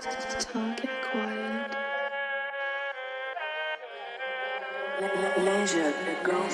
Target acquired. Leisure, go.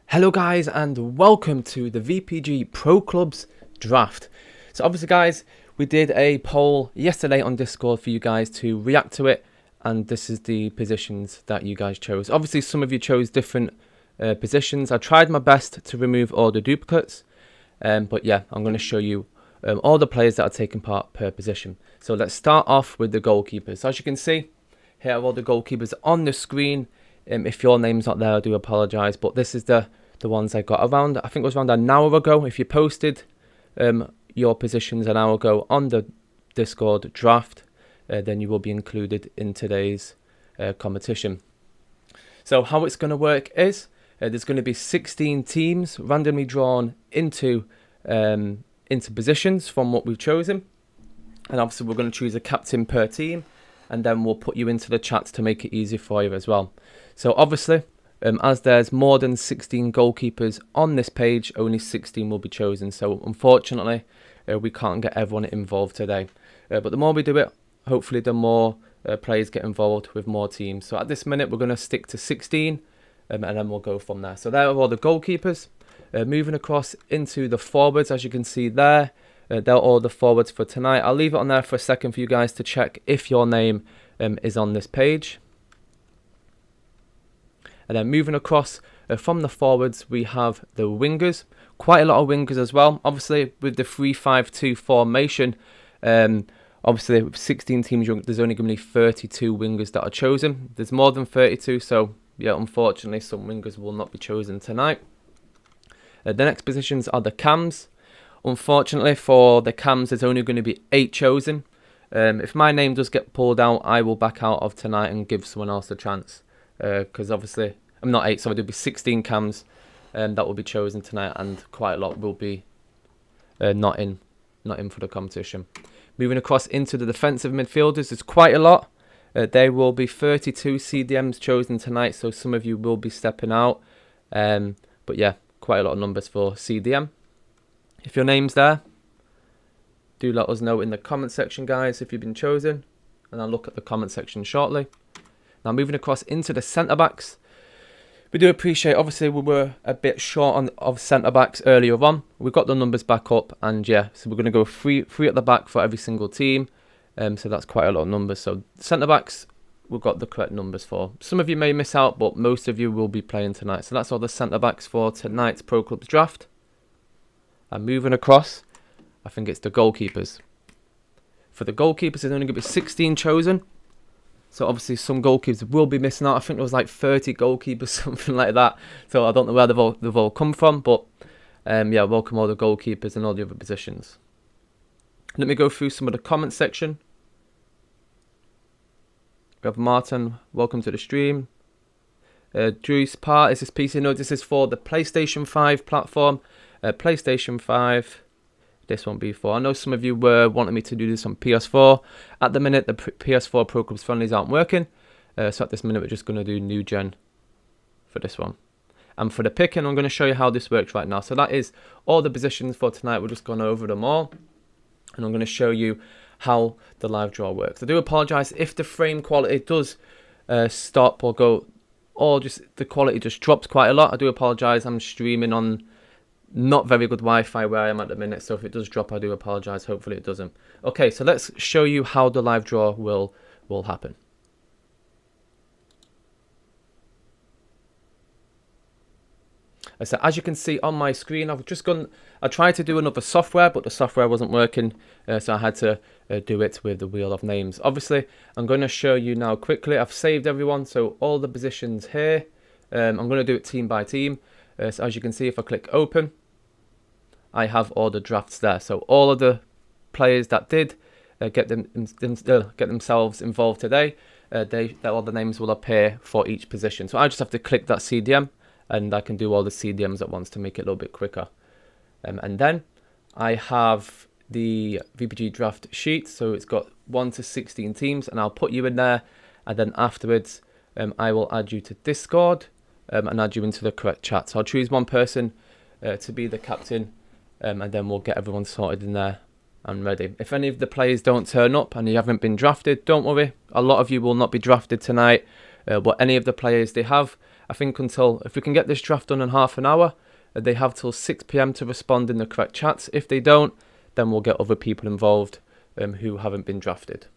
Hello guys, and welcome to the VPG Pro Clubs draft. So obviously guys, we did a poll yesterday on Discord for you guys to react to it, and this is the positions that you guys chose. Obviously some of you chose different positions. I tried my best to remove all the duplicates, but yeah, I'm going to show you all the players that are taking part per position. So let's start off with the goalkeepers. So as you can see, here are all the goalkeepers on the screen. If your name's not there, I do apologise, but this is the ones I got around, I think it was around an hour ago. If you posted your positions an hour ago on the Discord draft, then you will be included in today's competition. So how it's going to work is there's going to be 16 teams randomly drawn into positions from what we've chosen, and obviously we're going to choose a captain per team, and then we'll put you into the chats to make it easier for you as well. So obviously, as there's more than 16 goalkeepers on this page, only 16 will be chosen. So unfortunately, we can't get everyone involved today. But the more we do it, hopefully the more players get involved with more teams. So at this minute, we're going to stick to 16, and then we'll go from there. So there are all the goalkeepers. Moving across into the forwards, as you can see there, they're all the forwards for tonight. I'll leave it on there for a second for you guys to check if your name is on this page. And then moving across from the forwards, we have the wingers. Quite a lot of wingers as well. Obviously, with the 3-5-2 formation, obviously with 16 teams, there's only going to be 32 wingers that are chosen. There's more than 32, so yeah, unfortunately, some wingers will not be chosen tonight. The next positions are the cams. Unfortunately, for the cams, there's only going to be 8 chosen. If my name does get pulled out, I will back out of tonight and give someone else a chance. Because obviously, I'm not 8, so there'll be 16 cams that will be chosen tonight, and quite a lot will be not in for the competition. Moving across into the defensive midfielders, there's quite a lot. There will be 32 CDMs chosen tonight, so some of you will be stepping out. But yeah, quite a lot of numbers for CDM. If your name's there, do let us know in the comment section, guys, if you've been chosen, and I'll look at the comment section shortly. Now moving across into the centre-backs, we do appreciate, obviously we were a bit short of centre-backs earlier on. We've got the numbers back up, and yeah, so we're going to go three at the back for every single team. So that's quite a lot of numbers. So centre-backs, we've got the correct numbers for. Some of you may miss out, but most of you will be playing tonight. So that's all the centre-backs for tonight's Pro Clubs draft. And moving across, I think it's the goalkeepers. For the goalkeepers, there's only going to be 16 chosen. So obviously some goalkeepers will be missing out. I think there was like 30 goalkeepers, something like that. So I don't know where they've all come from. But yeah, welcome all the goalkeepers and all the other positions. Let me go through some of the comment section. We have Martin, welcome to the stream. Drew's part, is this PC? No, this is for the PlayStation 5 platform. PlayStation 5, this won't be for. I know some of you were wanting me to do this on PS4. At the minute, the PS4 Pro Clubs friendlies aren't working. So at this minute, we're just going to do new gen for this one. And for the picking, I'm going to show you how this works right now. So that is all the positions for tonight. We're just going over them all. And I'm going to show you how the live draw works. I do apologise if the frame quality does stop or go, or just the quality just drops quite a lot. I do apologise. I'm streaming on not very good Wi-Fi where I am at the minute, so if it does drop, I do apologise. Hopefully it doesn't. Okay, so let's show you how the live draw will happen. So as you can see on my screen, I tried to do another software, but the software wasn't working, so I had to do it with the wheel of names. Obviously, I'm going to show you now quickly. I've saved everyone, so all the positions here. I'm going to do it team by team. So as you can see, if I click open, I have all the drafts there. So all of the players that did get themselves involved today, all the names will appear for each position. So I just have to click that CDM, and I can do all the CDMs at once to make it a little bit quicker. And then I have the VPG draft sheet, so it's got 1 to 16 teams, and I'll put you in there, and then afterwards I will add you to Discord and add you into the correct chat. So I'll choose one person to be the captain, and then we'll get everyone sorted in there and ready. If any of the players don't turn up and you haven't been drafted, don't worry. A lot of you will not be drafted tonight, but any of the players they have, I think if we can get this draft done in half an hour, they have till 6 PM to respond in the correct chats. If they don't, then we'll get other people involved who haven't been drafted.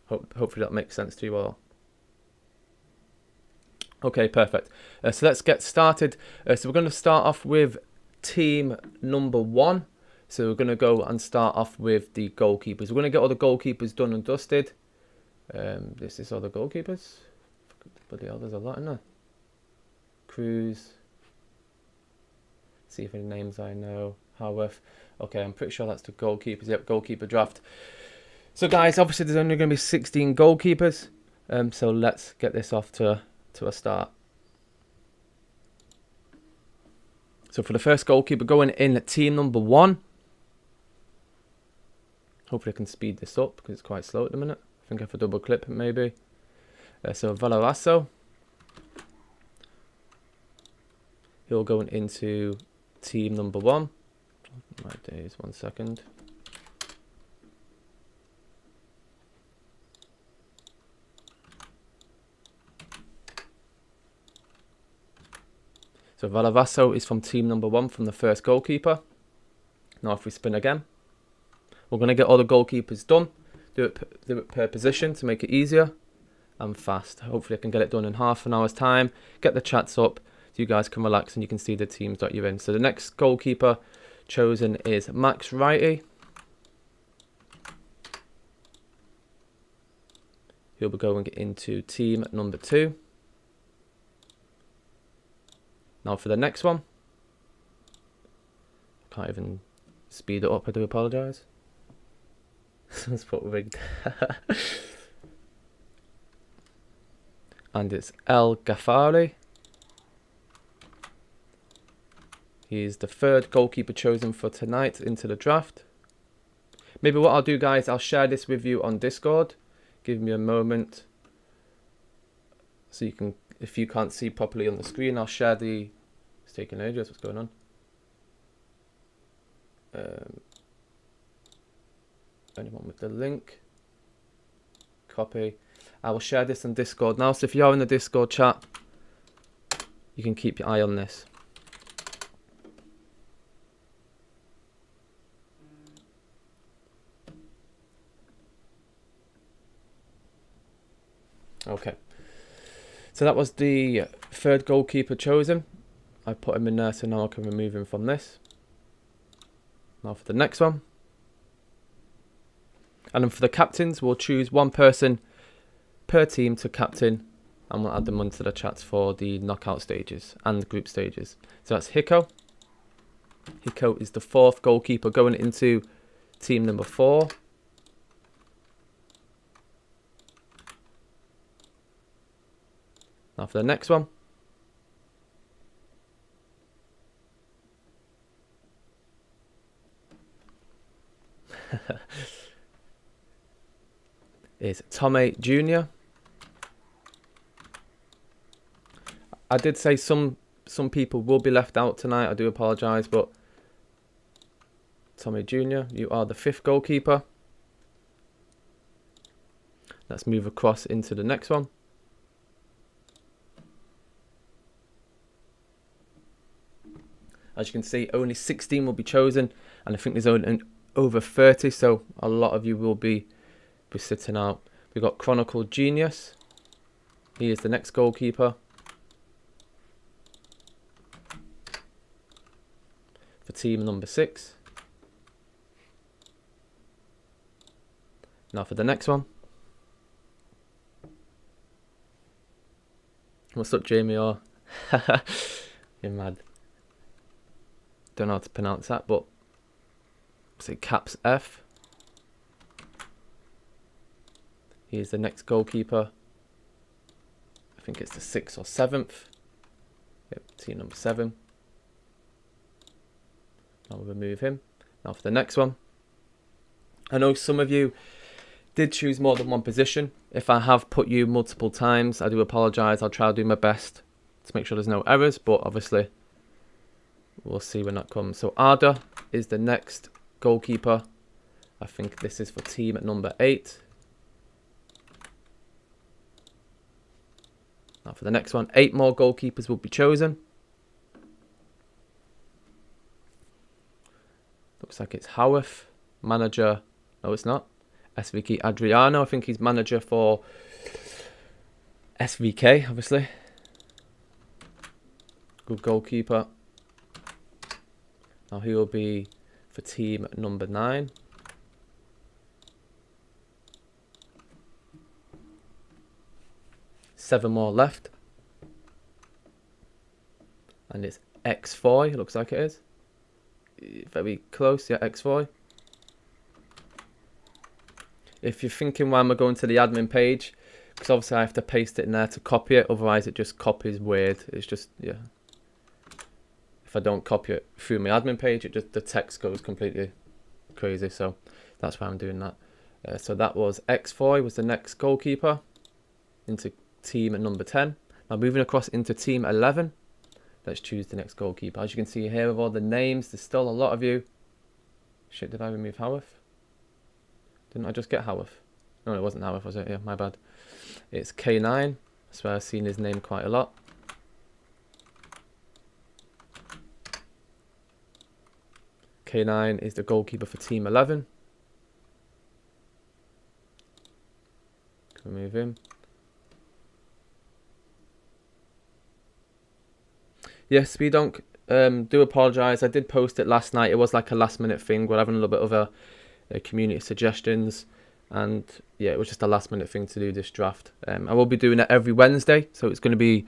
Hopefully that makes sense to you all. Okay, perfect. So let's get started. So we're going to start off with team number 1. So we're going to go and start off with the goalkeepers. We're going to get all the goalkeepers done and dusted. This is all the goalkeepers. Bloody hell, there's a lot in there. Cruz. See if any names I know. Howarth. Okay, I'm pretty sure that's the goalkeepers. Yep, goalkeeper draft. So guys, obviously there's only going to be 16 goalkeepers. So let's get this off to a start. So for the first goalkeeper going in at team number 1. Hopefully I can speed this up because it's quite slow at the minute. I think I have to double clip maybe. So Valarasso. He'll go into team number 1. My days, 1 second. So Valavasso is from team number 1 from the first goalkeeper. Now if we spin again, we're going to get all the goalkeepers done. Do it per position to make it easier and fast. Hopefully I can get it done in half an hour's time. Get the chats up so you guys can relax and you can see the teams that you're in. So the next goalkeeper chosen is Max Wrighty. He'll be going into team number 2. Now for the next one, can't even speed it up, I do apologise. Let's put rigged. And it's El Ghaffari. He's the third goalkeeper chosen for tonight into the draft. Maybe what I'll do, guys, I'll share this with you on Discord. Give me a moment. So you can, if you can't see properly on the screen, I'll share the... It's taking ages, what's going on? Anyone with the link? Copy. I will share this on Discord now, so if you are in the Discord chat, you can keep your eye on this. Okay. So that was the third goalkeeper chosen. I put him in there, so now I can remove him from this. Now for the next one. And then for the captains, we'll choose one person per team to captain, and we'll add them onto the chats for the knockout stages and group stages. So that's Hiko. Hiko is the 4th goalkeeper going into team number 4. Now for the next one. Is Tommy Jr. I did say some people will be left out tonight. I do apologise, but Tommy Jr., you are the 5th goalkeeper. Let's move across into the next one. As you can see, only 16 will be chosen, and I think there's only over 30, so a lot of you will be sitting out. We've got Chronicle Genius. He is the next goalkeeper. For team number 6. Now for the next one. What's up, Jamie? Or you're mad. Don't know how to pronounce that, but say caps F. He is the next goalkeeper. I think it's the 6th or 7th. Yep, team number 7. I'll remove him. Now for the next one. I know some of you did choose more than one position. If I have put you multiple times, I do apologise. I'll try to do my best to make sure there's no errors, but obviously we'll see when that comes. So Arda is the next goalkeeper. I think this is for team at number 8. Now for the next one, 8 more goalkeepers will be chosen. Looks like it's Howarth, manager. No, it's not. SVK Adriano. I think he's manager for SVK, obviously. Good goalkeeper. Now he will be for team number 9. Seven more left. And it's X4, looks like it is. Very close, yeah, X4. If you're thinking why am I going to the admin page, because obviously I have to paste it in there to copy it, otherwise it just copies weird. It's just, yeah. If I don't copy it through my admin page, it just, the text goes completely crazy, so that's why I'm doing that. So that was X4, was the next goalkeeper into team at number 10. Now moving across into team 11, let's choose the next goalkeeper. As you can see here with all the names, there's still a lot of you. Shit, did I remove Howarth? Didn't I just get Howarth? No, it wasn't Howarth, was it? Yeah, my bad. It's K9. That's where I've seen his name quite a lot. K9 is the goalkeeper for team 11. Can we move him? Yes, Speedonk, do apologise. I did post it last night. It was like a last minute thing. We're having a little bit of a community suggestions. And yeah, it was just a last minute thing to do this draft. I will be doing it every Wednesday. So it's going to be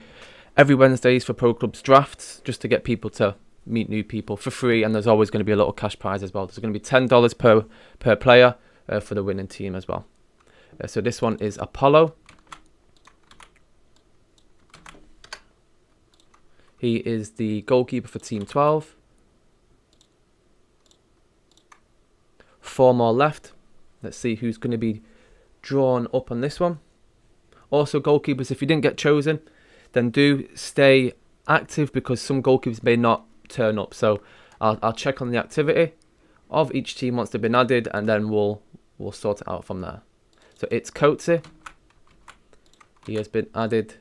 every Wednesdays for Pro Clubs drafts, just to get people to meet new people for free. And there's always going to be a little cash prize as well. There's going to be $10 per player for the winning team as well. So this one is Apollo. He is the goalkeeper for team 12. 4 more left. Let's see who's going to be drawn up on this one. Also, goalkeepers, if you didn't get chosen, then do stay active, because some goalkeepers may not turn up. So I'll check on the activity of each team once they've been added, and then we'll sort it out from there. So it's Coatsy. He has been added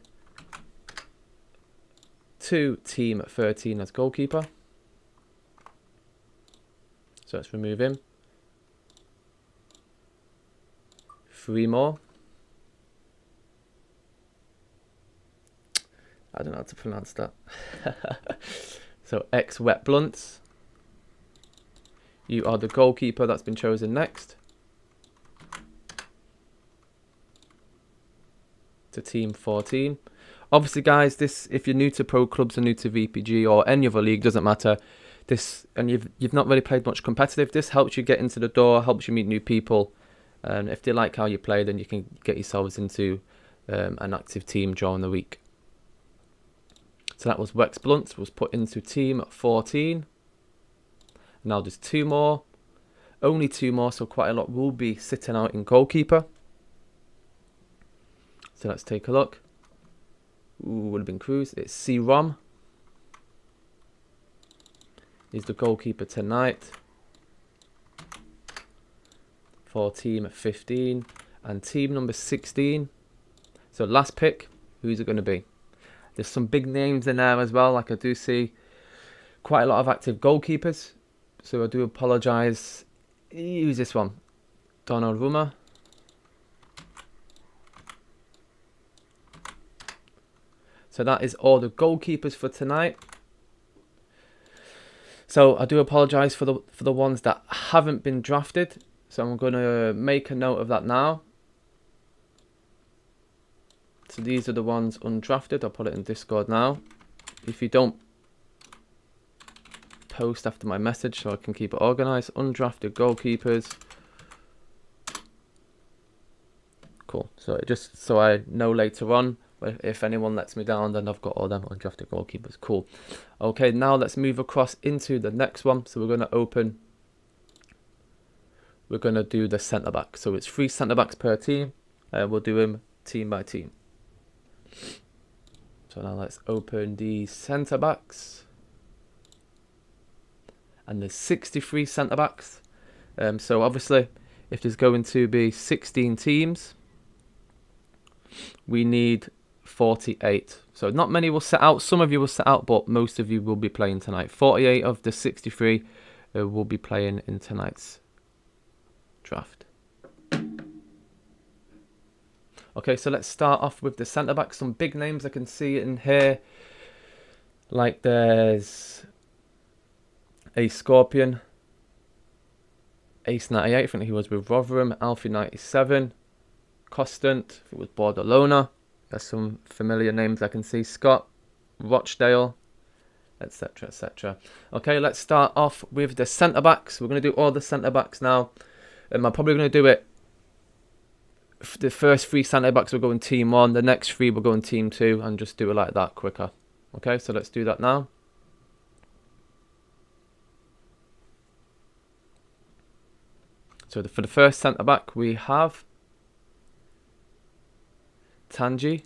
to team 13 as goalkeeper. So let's remove him. 3 more. I don't know how to pronounce that. So X Wet Blunts. You are the goalkeeper that's been chosen next. to team 14. Obviously, guys, this, if you're new to pro clubs or new to VPG or any other league, doesn't matter. This, and you've not really played much competitive, this helps you get into the door, helps you meet new people, and if they like how you play, then you can get yourselves into an active team during the week. So that was Wex Blunt, was put into team 14. Now there's 2 more, only 2 more, so quite a lot will be sitting out in goalkeeper. So let's take a look. Ooh, would have been Cruz. It's C-Rom. He's the goalkeeper tonight for team 15 and team number 16. So last pick, who's it going to be? There's some big names in there as well. Like I do see quite a lot of active goalkeepers. So I do apologise. Who's this one? Donnarumma. So that is all the goalkeepers for tonight. So I do apologise for the ones that haven't been drafted. So I'm going to make a note of that now. So these are the ones undrafted. I'll put it in Discord now. If you don't post after my message so I can keep it organised. Undrafted goalkeepers. Cool. So just so I know later on, if anyone lets me down, then I've got all them undrafted goalkeepers. Cool. Okay, now let's move across into the next one. So we're going to open. We're going to do the centre back. So it's 3 centre backs per team. We'll do them team by team. So now let's open the centre backs. And there's 63 centre backs. So obviously, if there's going to be 16 teams, we need 48. So not many will set out. Some of you will set out, but most of you will be playing tonight. 48 of the 63 will be playing in tonight's draft. Okay, so let's start off with the centre back. Some big names I can see in here. Like there's a Scorpion, Ace 98, I think he was with Rotherham, Alfie 97, Costant, it was Barcelona. There's some familiar names I can see. Scott, Rochdale, etc, etc. Okay, let's start off with the centre backs. We're going to do all the centre backs now. I'm probably going to do it. The first 3 centre backs will go in team 1. The next 3 will go in team 2, and just do it like that quicker. Okay, so let's do that now. So for the first centre back we have Tanji.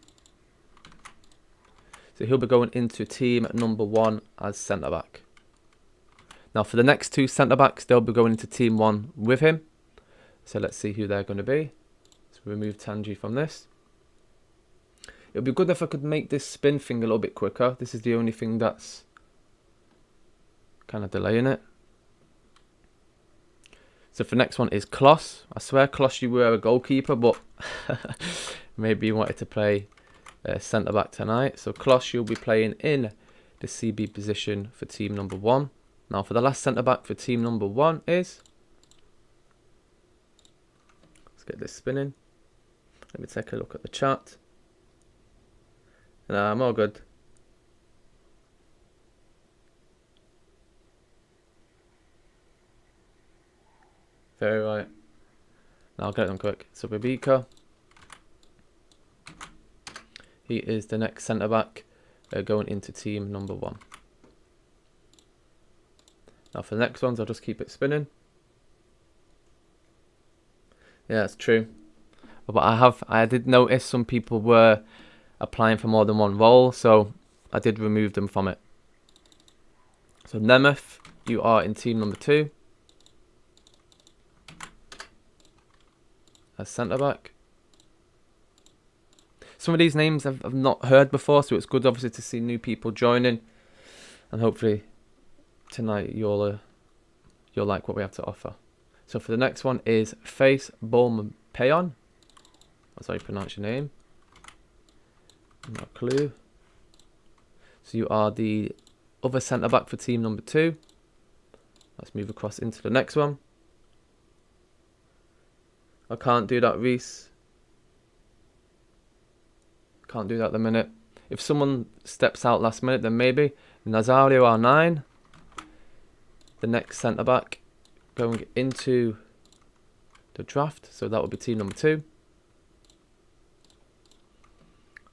So he'll be going into team number 1 as centre back. Now for the next 2 centre backs, they'll be going into team 1 with him. So let's see who they're going to be. So remove Tanji from this. It would be good if I could make this spin thing a little bit quicker. This is the only thing that's kind of delaying it. So for next one is Kloss. I swear, Kloss, you were a goalkeeper, but maybe you wanted to play centre back tonight. So Kloss, you'll be playing in the CB position for team number 1. Now for the last centre back for team number 1 is, let's get this spinning. Let me take a look at the chat. Nah, I'm all good. Very right. Now I'll get them quick. So Babika, he is the next centre back going into team number 1. Now for the next ones, I'll just keep it spinning. Yeah, it's true. But I did notice some people were applying for more than one role, so I did remove them from it. So Nemeth, you are in team number 2 as centre back. Some of these names I've not heard before, so it's good obviously to see new people joining, and hopefully tonight you'll like what we have to offer. So for the next one is Face Bolmapeon. That's how you pronounce your name. No clue. So you are the other centre back for team number 2. Let's move across into the next one. I can't do that, Reese. Can't do that at the minute. If someone steps out last minute, then maybe. Nazario R9. The next centre-back going into the draft. So that would be team number 2.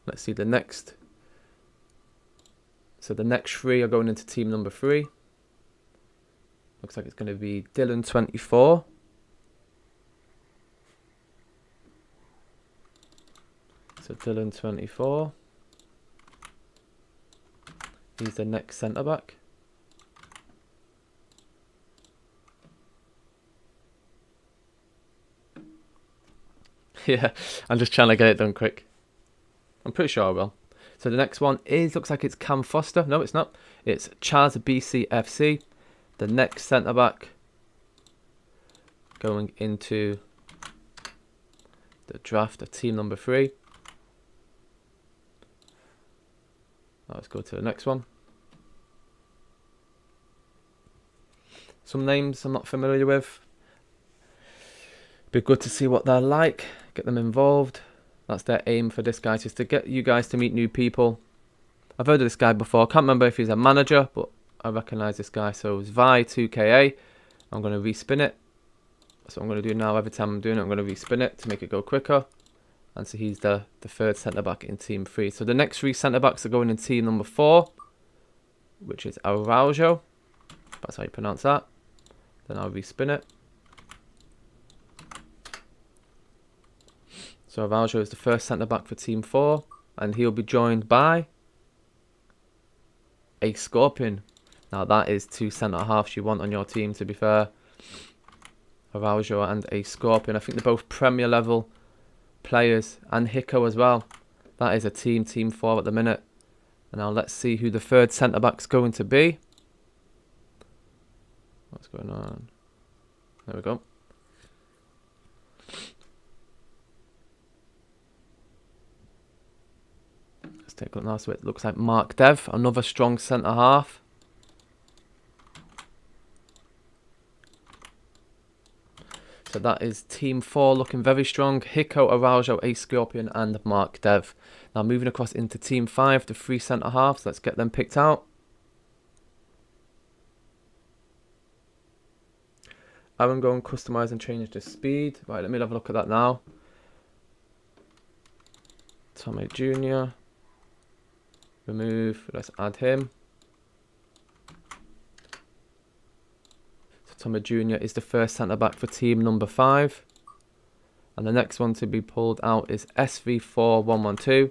Let's see the next. So the next 3 are going into team number 3. Looks like it's going to be Dylan 24. So Dylan 24. He's the next centre back. Yeah, I'm just trying to get it done quick. I'm pretty sure I will. So the next one looks like it's Cam Foster. No, it's not. It's Chaz BCFC. The next centre back going into the draft of team number 3. Let's go to the next one. Some names I'm not familiar with. Be good to see what they're like. Get them involved. That's their aim for this guy, just to get you guys to meet new people. I've heard of this guy before. I can't remember if he's a manager, but I recognise this guy. So it's Vi2KA. I'm going to respin it. That's what I'm going to do now. Every time I'm doing it, I'm going to respin it to make it go quicker. And so he's the third centre-back in team 3. So the next 3 centre-backs are going in team number 4, which is Araujo. That's how you pronounce that. Then I'll respin it. So Araujo is the first centre-back for team 4. And he'll be joined by a Scorpion. Now that is 2 centre-halves you want on your team, to be fair. Araujo and a Scorpion. I think they're both Premier level players, and Hiko as well. That is a team 4 at the minute. And now let's see who the third centre-back's going to be. What's going on? There we go. Let's take a look now. So it looks like Mark Dev, another strong centre-half. So that is team 4 looking very strong. Hiko, Araujo, a Scorpion and Mark Dev. Now moving across into team 5, the 3 centre-halves. Let's get them picked out. I'm going to customise and change the speed. Right, let me have a look at that now. Tommy Jr. Remove. Let's add him. Tommy Jr. is the first centre-back for team number 5. And the next one to be pulled out is SV4112.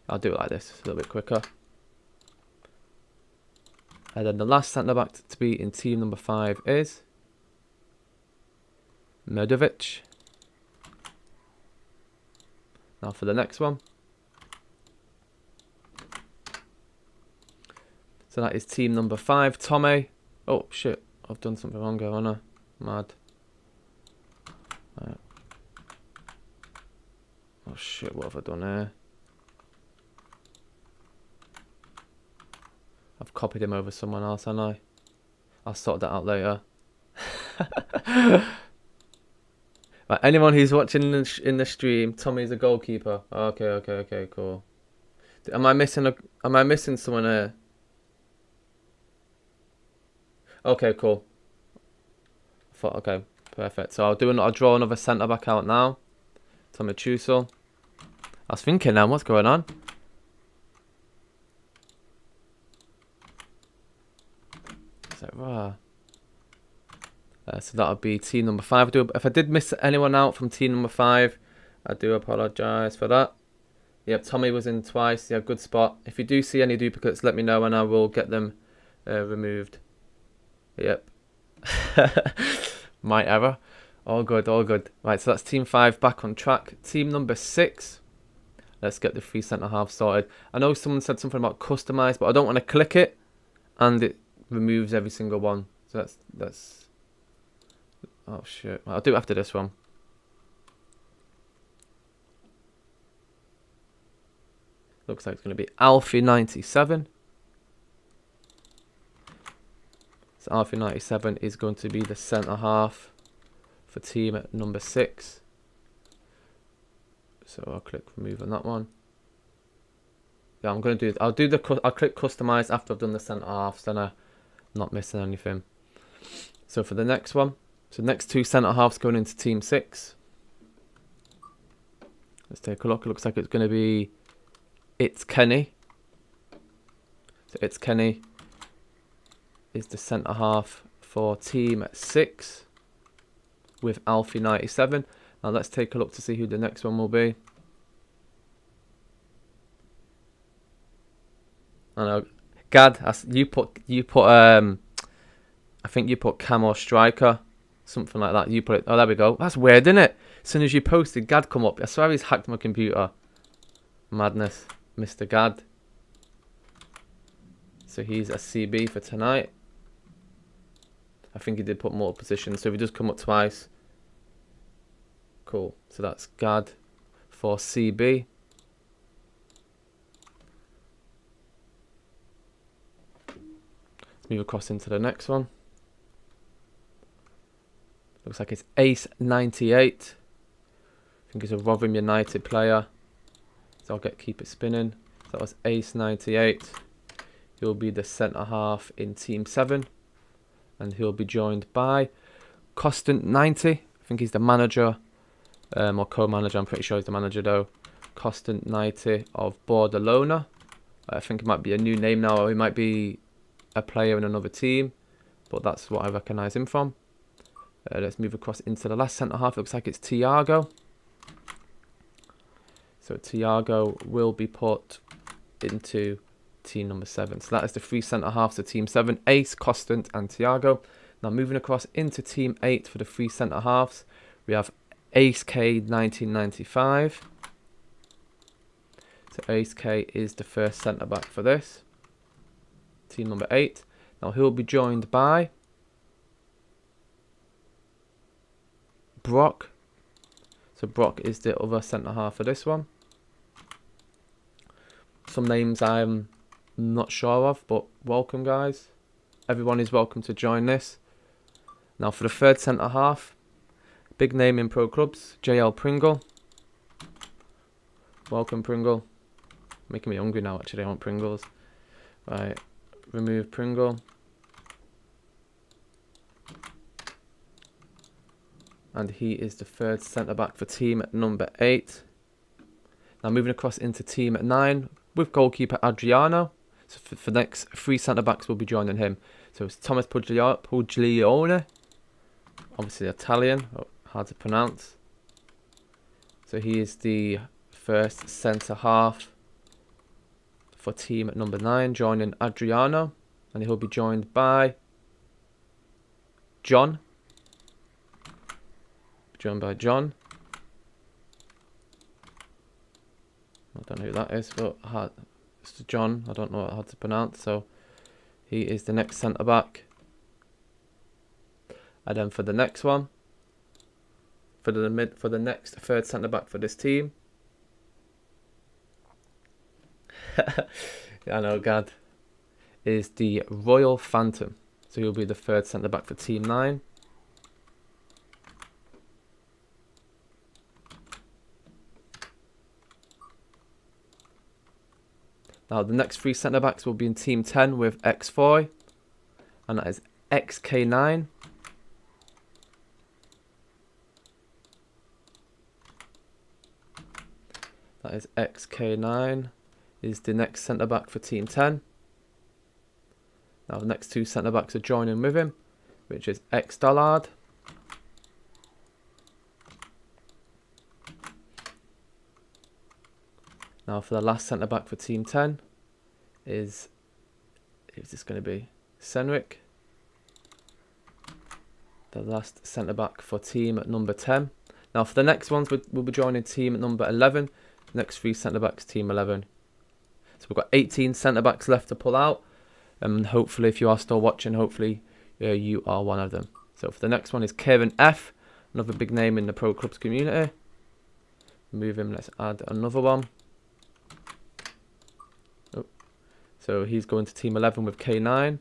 I'll do it like this, it's a little bit quicker. And then the last centre-back to be in team number 5 is Medovic. Now for the next one. So that is team number 5, Tommy. Oh shit, I've done something wrong here, haven't I? Mad. Right. Oh shit, what have I done here? I've copied him over someone else, haven't I? I'll sort that out later. Right, anyone who's watching in the stream, Tommy's a goalkeeper. Okay, cool. Am I missing someone here? Okay, cool. Okay, perfect. So I'll draw another centre back out now. Tommy Chusel. I was thinking now, what's going on? Is that right? So that'll be team number 5. If I did miss anyone out from team number 5, I do apologise for that. Yep, Tommy was in twice. Yeah, good spot. If you do see any duplicates, let me know and I will get them removed. Yep. My error. All good, all good. Right, so that's team 5 back on track. Team number 6. Let's get the 3 centre-halves sorted. I know someone said something about customise, but I don't want to click it and it removes every single one. So that's oh shit. I'll do it after this one. Looks like it's going to be Alfie 97. So Alfie 97 is going to be the centre-half for team number 6. So I'll click remove on that one. Yeah, I'm gonna do. I'll click customize after I've done the centre halves. Then I'm not missing anything. So for the next one, so next 2 centre halves going into team 6. Let's take a look. It looks like it's gonna be It's Kenny. So It's Kenny is the centre half for team 6 with Alfie 97. Now let's take a look to see who the next one will be. I know, Gad, you put I think you put Camo Striker, something like that. You put it. Oh, there we go. That's weird, isn't it? As soon as you posted, Gad come up. I swear he's hacked my computer. Madness, Mr. Gad. So he's a CB for tonight. I think he did put multiple positions, so if he does come up twice. Cool. So that's Gad for CB. Let's move across into the next one. Looks like it's Ace 98. I think it's a Rotherham United player. So I'll keep it spinning. So that was Ace 98. He'll be the centre half in team 7. And he'll be joined by Constant 90. I think he's the manager. Or co-manager. I'm pretty sure he's the manager though. Constant 90 of Barcelona. I think it might be a new name now. Or he might be a player in another team. But that's what I recognise him from. Let's move across into the last centre half. Looks like it's Thiago. So Thiago will be put into team number 7. So that is the 3 centre halves of team 7. Ace, Constant and Thiago. Now moving across into team 8 for the 3 centre halves. We have Ace K 1995. So Ace K is the first centre back for this. Team number 8. Now he'll be joined by Brock. So Brock is the other centre half for this one. Some names I'm not sure of, but welcome guys. Everyone is welcome to join this. Now for the 3rd centre half, big name in pro clubs, JL Pringle. Welcome Pringle. Making me hungry now actually, I want Pringles. Right, remove Pringle. And he is the 3rd centre back for team number 8. Now moving across into team 9 with goalkeeper Adriano. So for the next 3 centre backs will be joining him. So it's Thomas Puglione. Obviously Italian, hard to pronounce. So he is the 1st centre half for team number 9, joining Adriano. And he'll be joined by John. Joined by John. I don't know who that is, but it's John. I don't know how to pronounce. So he is the next centre back. And then for the next one, for the next 3rd centre back for this team. I know, Gad is the Royal Phantom. So he'll be the 3rd centre back for team 9. Now the next 3 centre backs will be in team 10 with X4, and that is XK9. That is XK9 is the next centre back for team 10. Now the next 2 centre backs are joining with him, which is X Dollard. Now for the last centre back for team 10 is this going to be Senric. The last centre back for team number 10. Now for the next ones we'll be joining team number 11. Next 3 centre backs team 11. So we've got 18 centre backs left to pull out. And hopefully if you are still watching, hopefully you are one of them. So for the next one is Kevin F. Another big name in the pro clubs community. Move him, let's add another one. So he's going to team 11 with K9.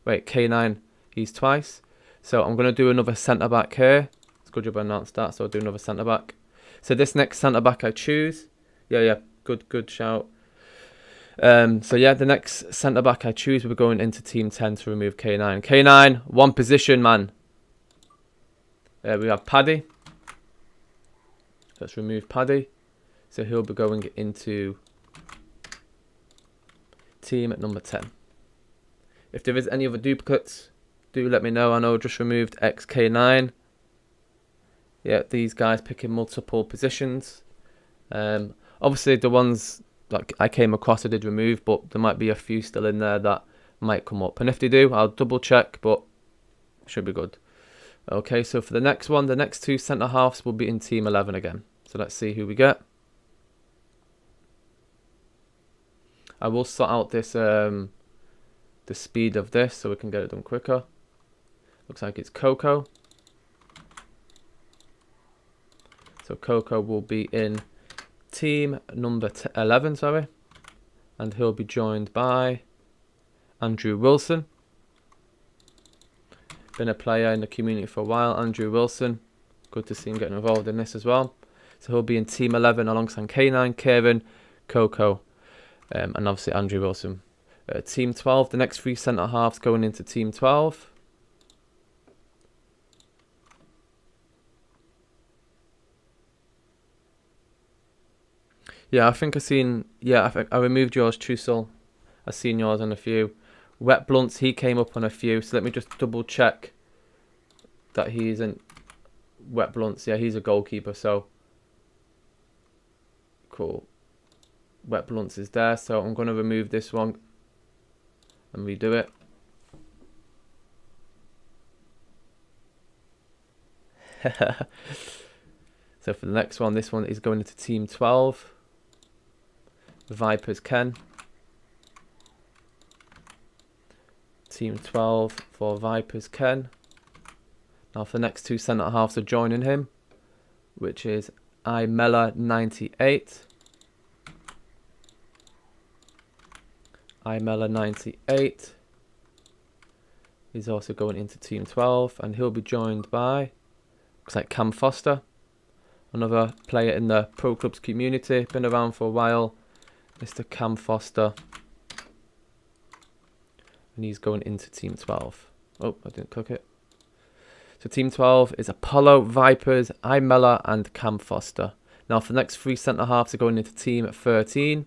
Wait, K9, he's twice. So I'm going to do another centre-back here. It's good job I announced that, so I'll do another centre-back. So this next centre-back I choose. Yeah, good shout. So yeah, the next centre-back I choose, we're going into team 10 to remove K9. K9, one position, man. We have Paddy. Let's remove Paddy. So he'll be going into team at number 10. If there is any other duplicates, do let me know. I know I just removed XK9. Yeah, these guys picking multiple positions. Obviously the ones that I came across I did remove, but there might be a few still in there that might come up. And if they do, I'll double check, but should be good. Okay, so for the next one, the next two centre halves will be in team 11 again. So let's see who we get. I will sort out this the speed of this so we can get it done quicker. Looks like it's Coco. So Coco will be in team number 11, sorry. And he'll be joined by Andrew Wilson. Been a player in the community for a while, Andrew Wilson. Good to see him getting involved in this as well. So he'll be in team 11 alongside K9, Kieran, Coco, and obviously Andrew Wilson. Team 12, the next three centre halves going into team 12. Yeah, I think I removed yours, Trussell. I've seen yours on a few. Wet Blunts, he came up on a few, so let me just double check that he isn't Wet Blunts. Yeah, he's a goalkeeper, so cool. Wet Blunts is there, so I'm going to remove this one and redo it. So for the next one, this one is going into team 12. Vipers Ken. Team 12 for Vipers Ken. Now for the next two centre halves are joining him, which is Imella98. Imella98 is also going into team 12, and he'll be joined by, looks like Cam Foster, another player in the Pro Clubs community, been around for a while, Mr. Cam Foster. And he's going into team 12. Oh, I didn't click it. So team 12 is Apollo, Vipers, Imella and Cam Foster. Now for the next three centre halves are going into team 13.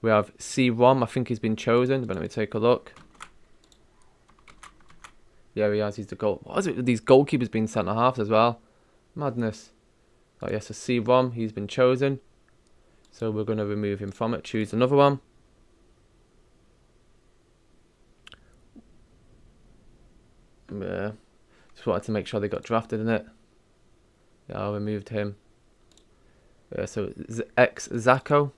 We have C-Rom, I think he's been chosen, but let me take a look. Yeah, he has, he's the goal. What is it with these goalkeepers being centre halves as well? Madness. Oh yes, so C-Rom, he's been chosen. So we're going to remove him from it, choose another one. Yeah, just wanted to make sure they got drafted in it. Yeah, I removed him. Yeah, so X-Zacco.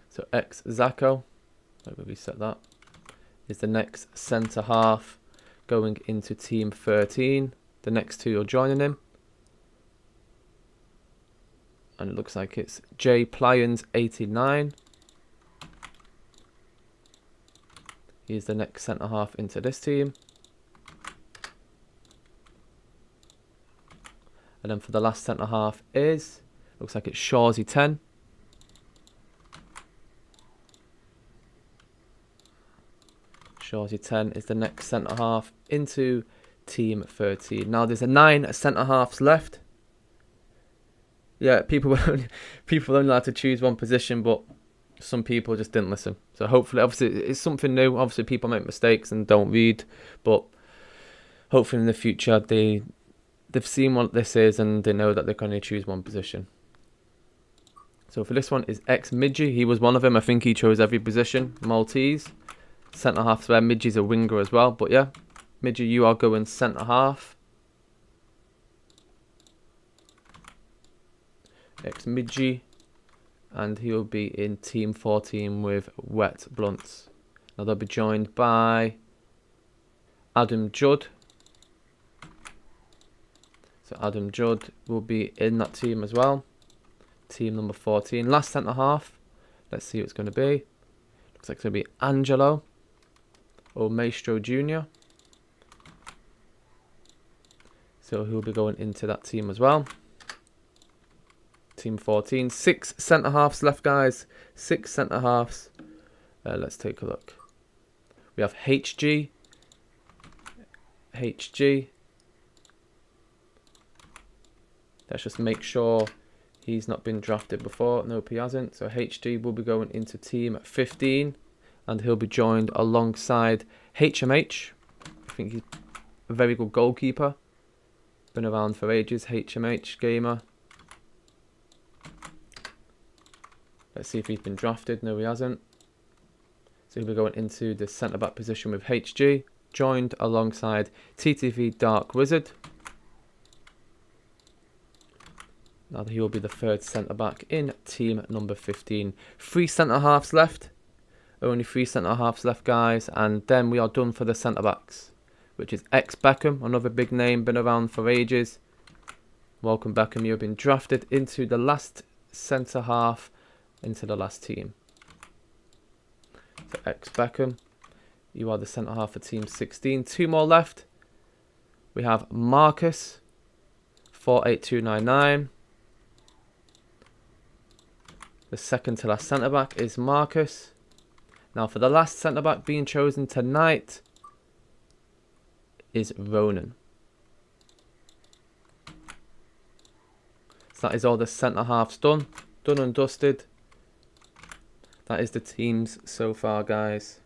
So X-Zacco, let me reset that, is the next centre half going into team 13. The next two are joining him. And it looks like it's J Plions89. He's the next centre half into this team. And then for the last centre half is, looks like it's Shawsy10. Shawsy10 is the next centre half into team 13. Now there's 9 centre halves left. Yeah, people were only allowed to choose one position, but some people just didn't listen. So hopefully, obviously, it's something new. Obviously, people make mistakes and don't read, but hopefully in the future they've seen what this is and they know that they can only choose one position. So for this one is X-Midgy. He was one of them. I think he chose every position. Maltese. Centre half there. Midgy's a winger as well. But yeah, Midgy, you are going centre half. X-Midgy. And he will be in team 14 with Wet Blunts. Now they'll be joined by Adam Judd. So Adam Judd will be in that team as well. Team number 14. Last centre half. Let's see who it's going to be. Looks like it's going to be Angelo or Maestro Jr. So he'll be going into that team as well. Team 14. 6 centre-halves left, guys. 6 centre-halves. Let's take a look. We have HG. HG. Let's just make sure he's not been drafted before. Nope, he hasn't. So HG will be going into team 15. And he'll be joined alongside HMH. I think he's a very good goalkeeper. Been around for ages. HMH gamer. Let's see if he's been drafted. No, he hasn't. So he'll be going into the centre-back position with HG. Joined alongside TTV Dark Wizard. Now he will be the third centre-back in team number 15. 3 centre-halves left. Only 3 centre-halves left, guys. And then we are done for the centre-backs. Which is Beckham, another big name, been around for ages. Welcome, Beckham. You've been drafted into the last centre-half, into the last team. So Beckham, you are the centre-half for team 16. 2 more left. We have Marcus, 48299. The second to last centre-back is Marcus. Now for the last centre-back being chosen tonight is Ronan. So that is all the centre-halves done. Done and dusted. That is the teams so far, guys.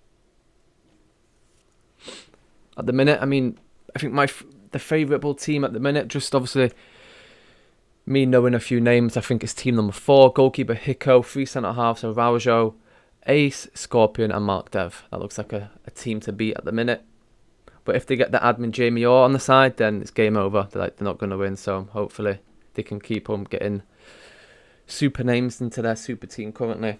At the minute, I mean, I think the favourable team at the minute, just obviously me knowing a few names, I think it's team number 4. Goalkeeper Hiko, 3 centre-halves, Araujo, Ace, Scorpion and Mark Dev. That looks like a team to beat at the minute. But if they get the admin Jamie Orr on the side, then it's game over. They're not going to win, so hopefully they can keep on getting super names into their super team currently.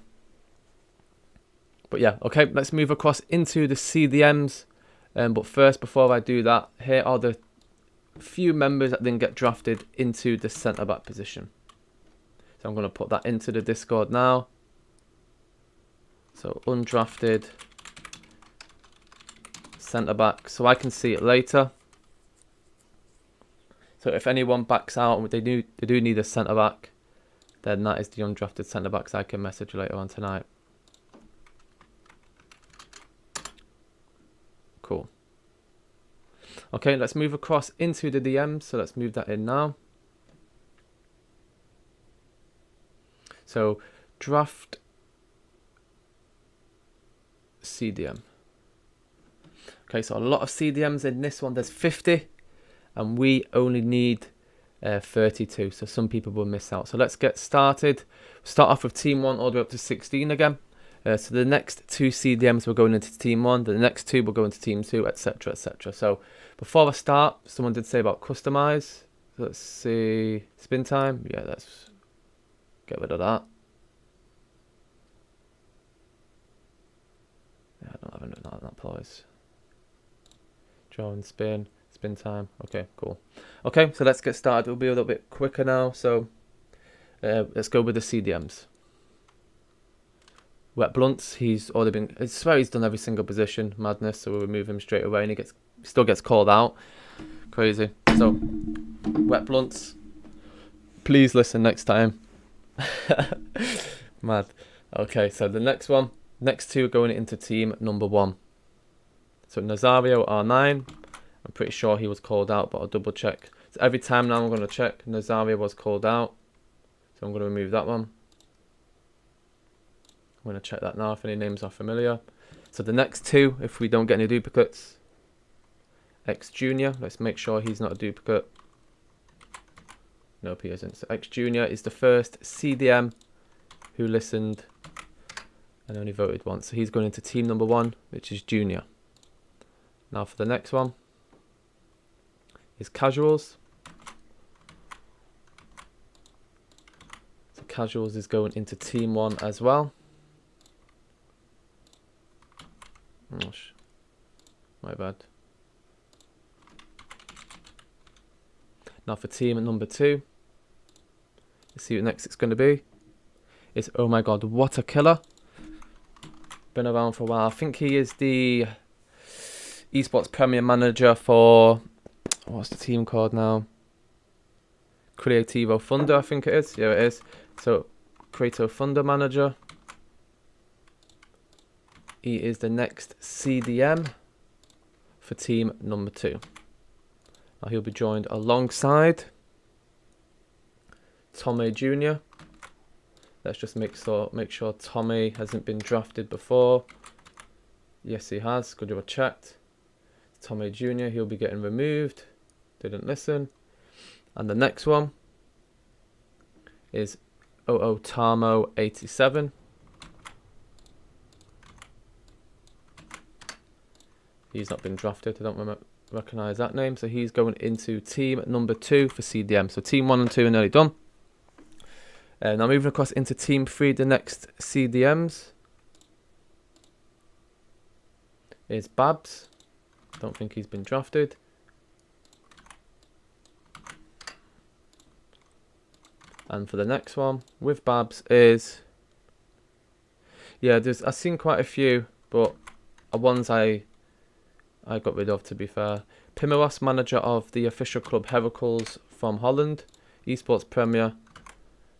But yeah, okay, let's move across into the CDMs. But first, before I do that, here are the few members that didn't get drafted into the centre-back position. So I'm going to put that into the Discord now. So undrafted centre-back, so I can see it later. So if anyone backs out and they do need a centre-back, then that is the undrafted centre-backs I can message later on tonight. Cool. Okay, let's move across into the DMs. So let's move that in now. So draft CDM. Okay, so a lot of CDMs in this one. There's 50 and we only need 32. So some people will miss out. So let's get started. Start off with team 1 all the way up to 16 again. So the next 2 CDMs were going into team 1. The next 2 will go into team 2, etc, etc. So before I start, someone did say about customize. So let's see. Spin time. Yeah, let's get rid of that. Yeah, I don't have anything that applies. Draw and spin. Spin time. Okay, cool. Okay, so let's get started. It'll be a little bit quicker now. So let's go with the CDMs. Wet Blunts, he's already been, I swear he's done every single position. Madness, so we'll remove him straight away and he still gets called out. Crazy. So, Wet Blunts, please listen next time. Mad. Okay, so the next 2 are going into team number 1. So Nazario R9, I'm pretty sure he was called out, but I'll double check. So every time now I'm going to check, Nazario was called out. So I'm going to remove that one. I'm going to check that now if any names are familiar. So the next 2, if we don't get any duplicates. X Junior, let's make sure he's not a duplicate. Nope, he isn't. So X Junior is the first CDM who listened and only voted once. So he's going into team number 1, which is Junior. Now for the next one is Casuals. So Casuals is going into team 1 as well. Gosh, my bad. Now for team number 2, let's see what next it's going to be. It's, oh my god, what a killer. Been around for a while. I think he is the esports premier manager for, what's the team called now? Creativo Thunder, I think it is. Yeah, it is. So, Creativo Thunder manager. He is the next CDM for team number 2. Now he'll be joined alongside Tommy Jr. Let's just make sure Tommy hasn't been drafted before. Yes, he has. Good job, checked. Tommy Jr. He'll be getting removed. Didn't listen. And the next one is Tamo 87. He's not been drafted. I don't recognise that name. So he's going into team number 2 for CDM. So team 1 and 2 are nearly done. Now moving across into team 3, the next CDMs is Babs. Don't think he's been drafted. And for the next one with Babs is, yeah, I've seen quite a few, but ones I got rid of, to be fair. Pimolas, manager of the official club Heracles from Holland, Esports Premier.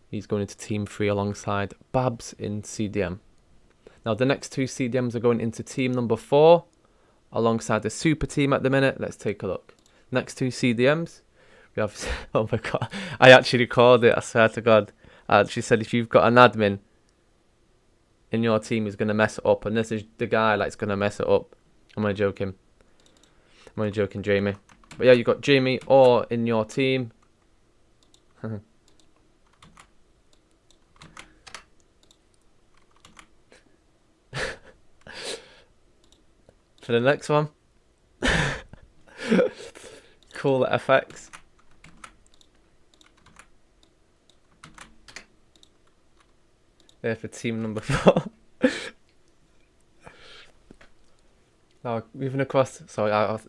He's going into team 3 alongside Babs in CDM. Now the next 2 CDMs are going into team number 4 alongside the super team at the minute. Let's take a look. Next 2 CDMs. We have, oh my god, I actually called it, I swear to god. I actually said if you've got an admin in your team who's going to mess it up, and this is the guy that's going to mess it up. I'm only joking. I'm only joking, Jamie. But yeah, you've got Jamie or in your team. For the next one. Cool FX. Yeah, for team number 4. Now, moving across. Sorry, I'll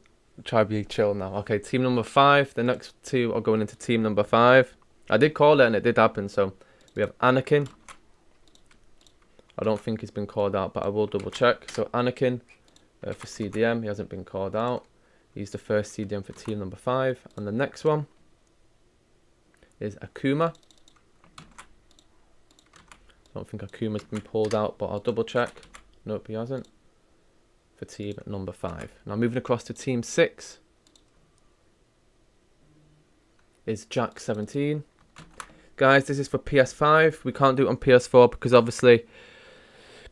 try to be chill now. Okay, team number 5. The next 2 are going into team number 5. I did call it and it did happen. So, we have Anakin. I don't think he's been called out, but I will double check. So, Anakin for CDM. He hasn't been called out. He's the first CDM for team number 5. And the next one is Akuma. I don't think Akuma's been pulled out, but I'll double check. Nope, he hasn't. For team number 5. Now moving across to team 6 is Jack 17. Guys, this is for PS5. We can't do it on PS4 because obviously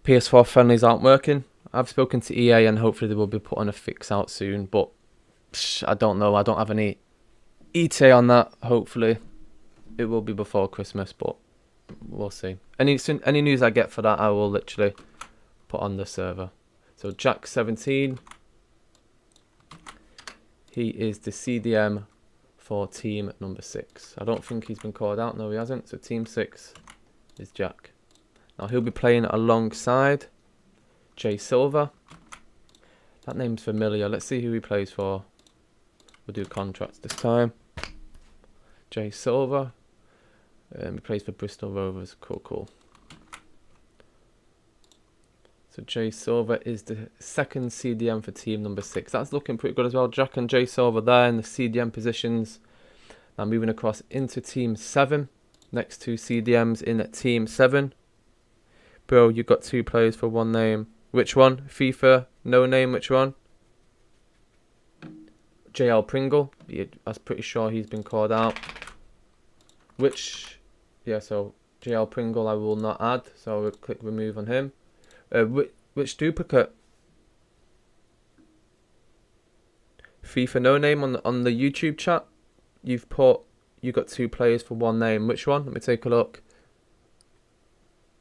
PS4 friendlies aren't working. I've spoken to EA and hopefully they will be putting a fix out soon, but I don't know. I don't have any ETA on that. Hopefully it will be before Christmas, but we'll see. Any news I get for that, I will literally put on the server. So Jack 17, he is the CDM for team number 6. I don't think he's been called out. No, he hasn't. So team 6 is Jack. Now he'll be playing alongside Jay Silva. That name's familiar. Let's see who he plays for. We'll do contracts this time. Jay Silva. He plays for Bristol Rovers. Cool. So Jay Silva is the second CDM for team number 6. That's looking pretty good as well. Jack and Jay Silva there in the CDM positions. Now moving across into team 7. Next 2 CDMs in team 7. Bro, you got 2 players for 1 name. Which one? FIFA, no name, which one? JL Pringle. I was pretty sure he's been called out. So JL Pringle I will not add. So I will click remove on him. Which duplicate? FIFA no name on the YouTube chat. You got 2 players for 1 name. Which one? Let me take a look.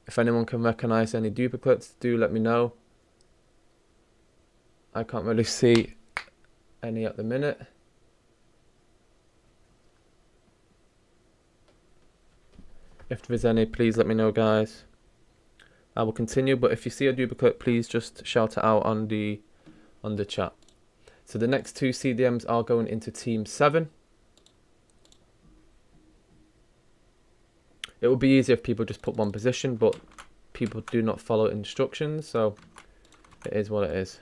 If anyone can recognise any duplicates, do let me know. I can't really see any at the minute. If there is any, please let me know, guys. I will continue, but if you see a duplicate, please just shout it out on the chat. So the next 2 CDMs are going into team 7. It would be easier if people just put 1 position, but people do not follow instructions, so it is what it is.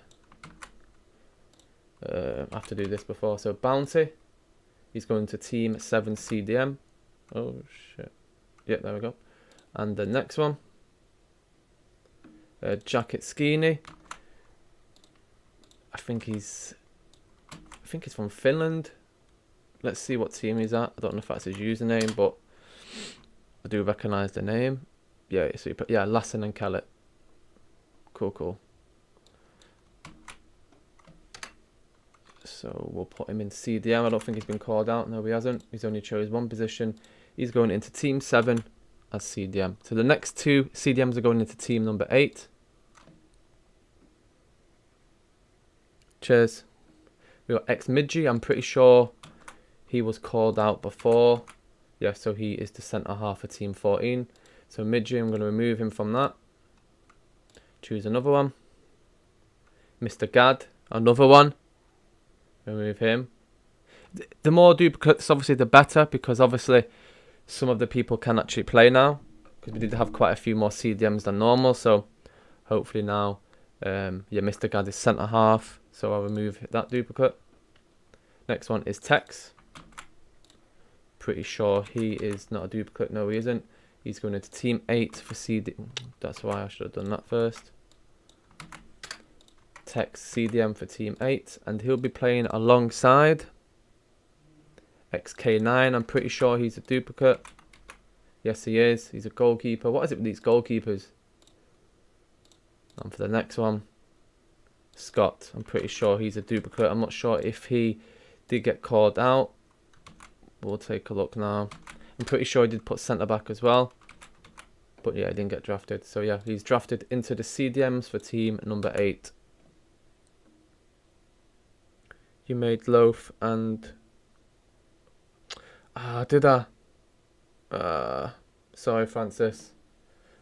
I have to do this before. So Bounty, he's going to team 7 CDM. Oh shit. Yep, there we go. And the next one, Jacket Skinny. I think he's from Finland. Let's see what team he's at. I don't know if that's his username, but I do recognise the name. Yeah, so yeah, Lassen and Kellett. Cool. So we'll put him in CDM. I don't think he's been called out. No, he hasn't. He's only chose one position. He's going into Team 7 as CDM. So the next two CDMs are going into Team number 8. Cheers. We got X-Midgy. I'm pretty sure he was called out before. Yeah, so he is the centre half for Team 14. So Midgy, I'm going to remove him from that. Choose another one. Mr. Gad, another one. Remove him. The more duplicates, obviously, the better, because obviously some of the people can actually play now, because we did have quite a few more CDMs than normal. So hopefully now, yeah, Mr. Gad is centre half. So I'll remove that duplicate. Next one is Tex. Pretty sure he is not a duplicate. No, he isn't. He's going into Team 8 for CD. That's why I should have done that first. Tex CDM for Team 8. And he'll be playing alongside XK9. I'm pretty sure he's a duplicate. Yes, he is. He's a goalkeeper. What is it with these goalkeepers? And for the next one, Scott. I'm pretty sure he's a duplicate. I'm not sure if he did get called out. We'll take a look now. I'm pretty sure he did put centre back as well. But yeah, he didn't get drafted. So yeah, he's drafted into the CDMs for team number 8. You made Loaf and... did I? Sorry, Francis.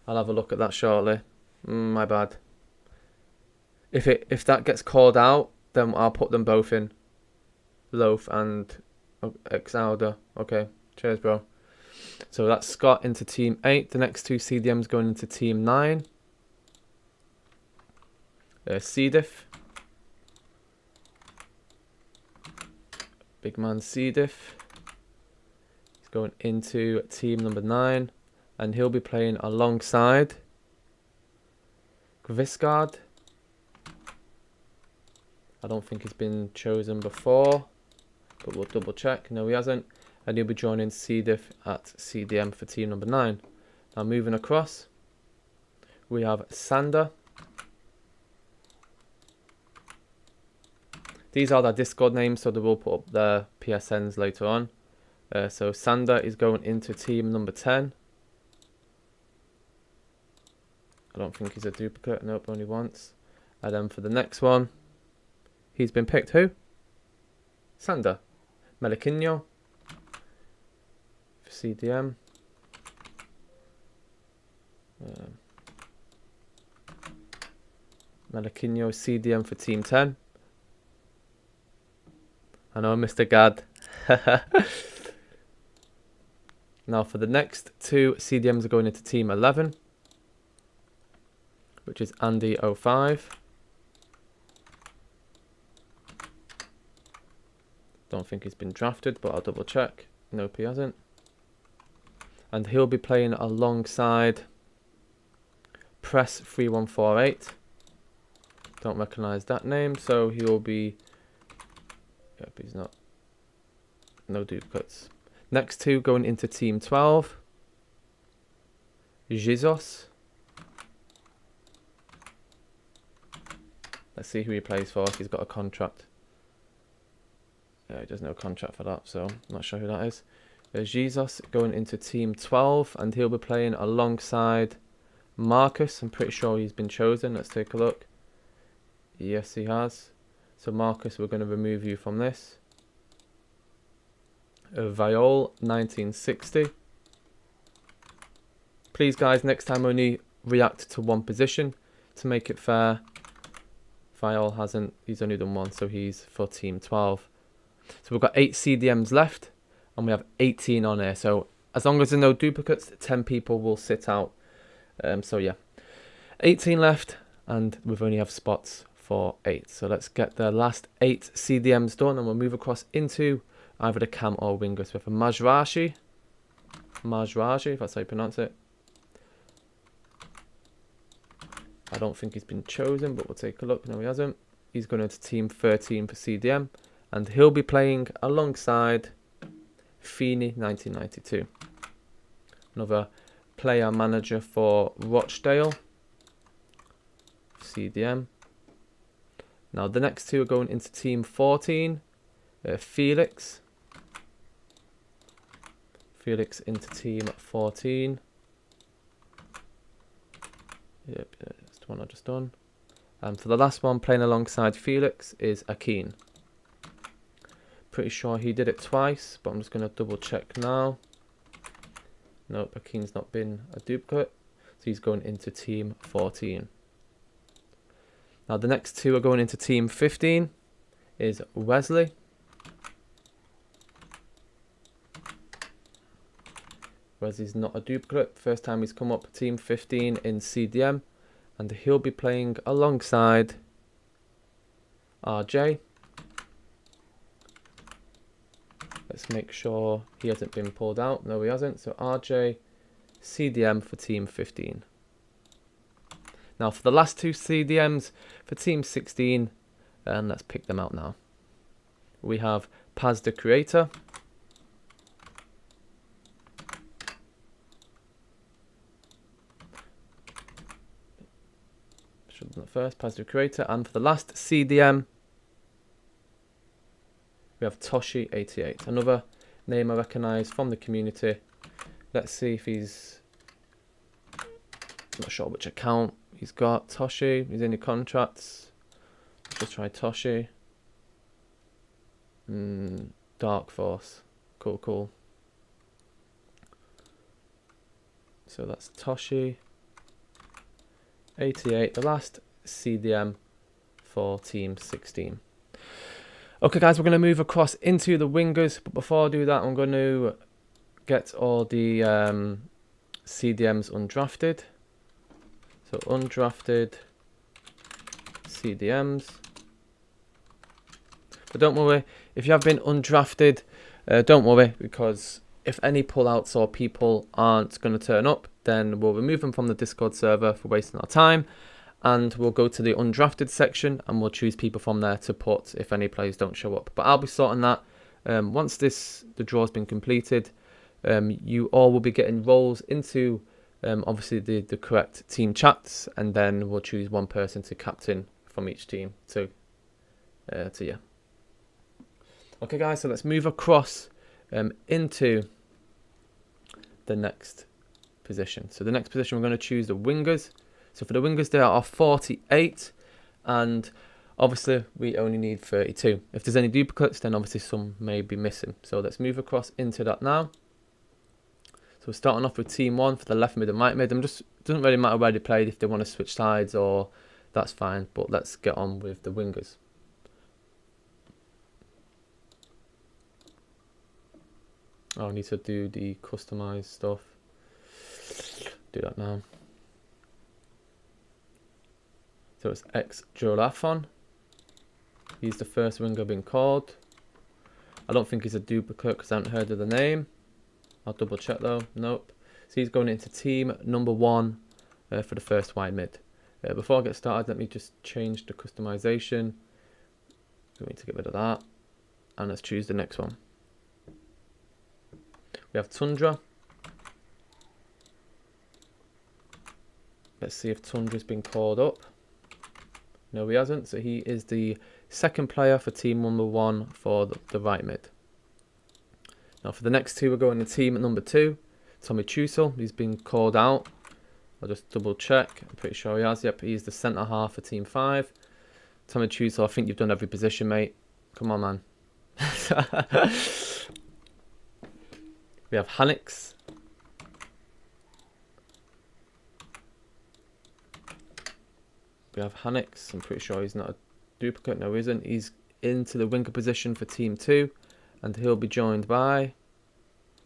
I'll have a look at that shortly. My bad. If that gets called out, then I'll put them both in. Loaf and Exalder. Okay, cheers, bro. So that's Scott into Team 8. The next two CDMs going into Team 9. C-Diff. Big man C-Diff. He's going into Team number 9. And he'll be playing alongside Gvisgard. I don't think he's been chosen before, but we'll double check. No, he hasn't. And he'll be joining C-Diff at CDM for team number 9. Now moving across, we have Sander. These are their Discord names, so they will put up their PSNs later on. So Sander is going into team number 10. I don't think he's a duplicate. Nope, only once. And then for the next one, he's been picked. Who? Sander. Meliquinho. For CDM. Meliquinho CDM for team 10. I know, Mr. Gad. Now for the next two CDMs are going into team 11, which is Andy05. Don't think he's been drafted, but I'll double check. Nope, he hasn't. And he'll be playing alongside Press 3148. Don't recognise that name, so he'll be... Yep, he's not. No duplicates. Next two going into team 12. Jesus. Let's see who he plays for, if he's got a contract. Yeah, he does no contract for that, so I'm not sure who that is. Jesus going into team 12, and he'll be playing alongside Marcus. I'm pretty sure he's been chosen. Let's take a look. Yes, he has. So Marcus, we're going to remove you from this. Viol 1960. Please guys, next time only react to one position to make it fair. Viol hasn't, he's only done one, so he's for team 12. So we've got 8 CDMs left, and we have 18 on here. So as long as there are no duplicates, 10 people will sit out. So yeah, 18 left, and we've only have spots for 8. So let's get the last 8 CDMs done, and we'll move across into either the cam or wingers with a Majrashi. Majraji, if that's how you pronounce it. I don't think he's been chosen, but we'll take a look. No, he hasn't. He's going into team 13 for CDM, and he'll be playing alongside Feeney 1992. Another player manager for Rochdale, CDM. Now the next two are going into team 14. Felix into team 14. Yep, that's the one I just done. And for the last one, playing alongside Felix is Akeen. Pretty sure he did it twice, but I'm just going to double check now. Nope, Akeen's not been a duplicate, so he's going into team 14. Now the next two are going into team 15 is Wesley. Wesley's not a duplicate. First time he's come up team 15 in CDM, and he'll be playing alongside RJ. Let's make sure he hasn't been pulled out. No, he hasn't. So RJ, CDM for team 15. Now for the last two CDMs for team 16, and let's pick them out now. We have Paz the Creator. Should have done it first, Paz the Creator. And for the last CDM, we have Toshi88, another name I recognise from the community. Let's see if he's, I'm not sure which account he's got. Toshi, he's in your contracts. Let's try Toshi. Dark Force, cool. So that's Toshi88, the last CDM for team 16. Okay guys, we're going to move across into the wingers, but before I do that, I'm going to get all the CDMs undrafted. So undrafted CDMs. But don't worry, if you have been undrafted, don't worry, because if any pullouts or people aren't going to turn up, then we'll remove them from the Discord server for wasting our time. And we'll go to the undrafted section and we'll choose people from there to put if any players don't show up. But I'll be sorting that once the draw's been completed. You all will be getting roles into obviously the correct team chats, and then we'll choose one person to captain from each team to yeah. Okay guys, so let's move across into the next position. So the next position, we're going to choose the wingers. So for the wingers, there are 48, and obviously we only need 32. If there's any duplicates, then obviously some may be missing. So let's move across into that now. So we're starting off with team 1 for the left mid and right mid. Doesn't really matter where they played, if they want to switch sides, or that's fine. But let's get on with the wingers. Oh, I need to do the customized stuff. Do that now. So it's ex-Jolafon. He's the first winger being called. I don't think he's a duplicate because I haven't heard of the name. I'll double check though. Nope. So he's going into team number 1 for the first wide mid. Before I get started, let me just change the customization. We need to get rid of that. And let's choose the next one. We have Tundra. Let's see if Tundra's been called up. No, he hasn't. So he is the second player for team number 1 for the right mid. Now for the next two, we're going to team number 2. Tommy Chusel, he's been called out. I'll just double check. I'm pretty sure he has. Yep, he's the centre half for team 5. Tommy Chusel, I think you've done every position, mate. Come on, man. We have Hanix. I'm pretty sure he's not a duplicate. No, he isn't. He's into the winger position for team 2, and he'll be joined by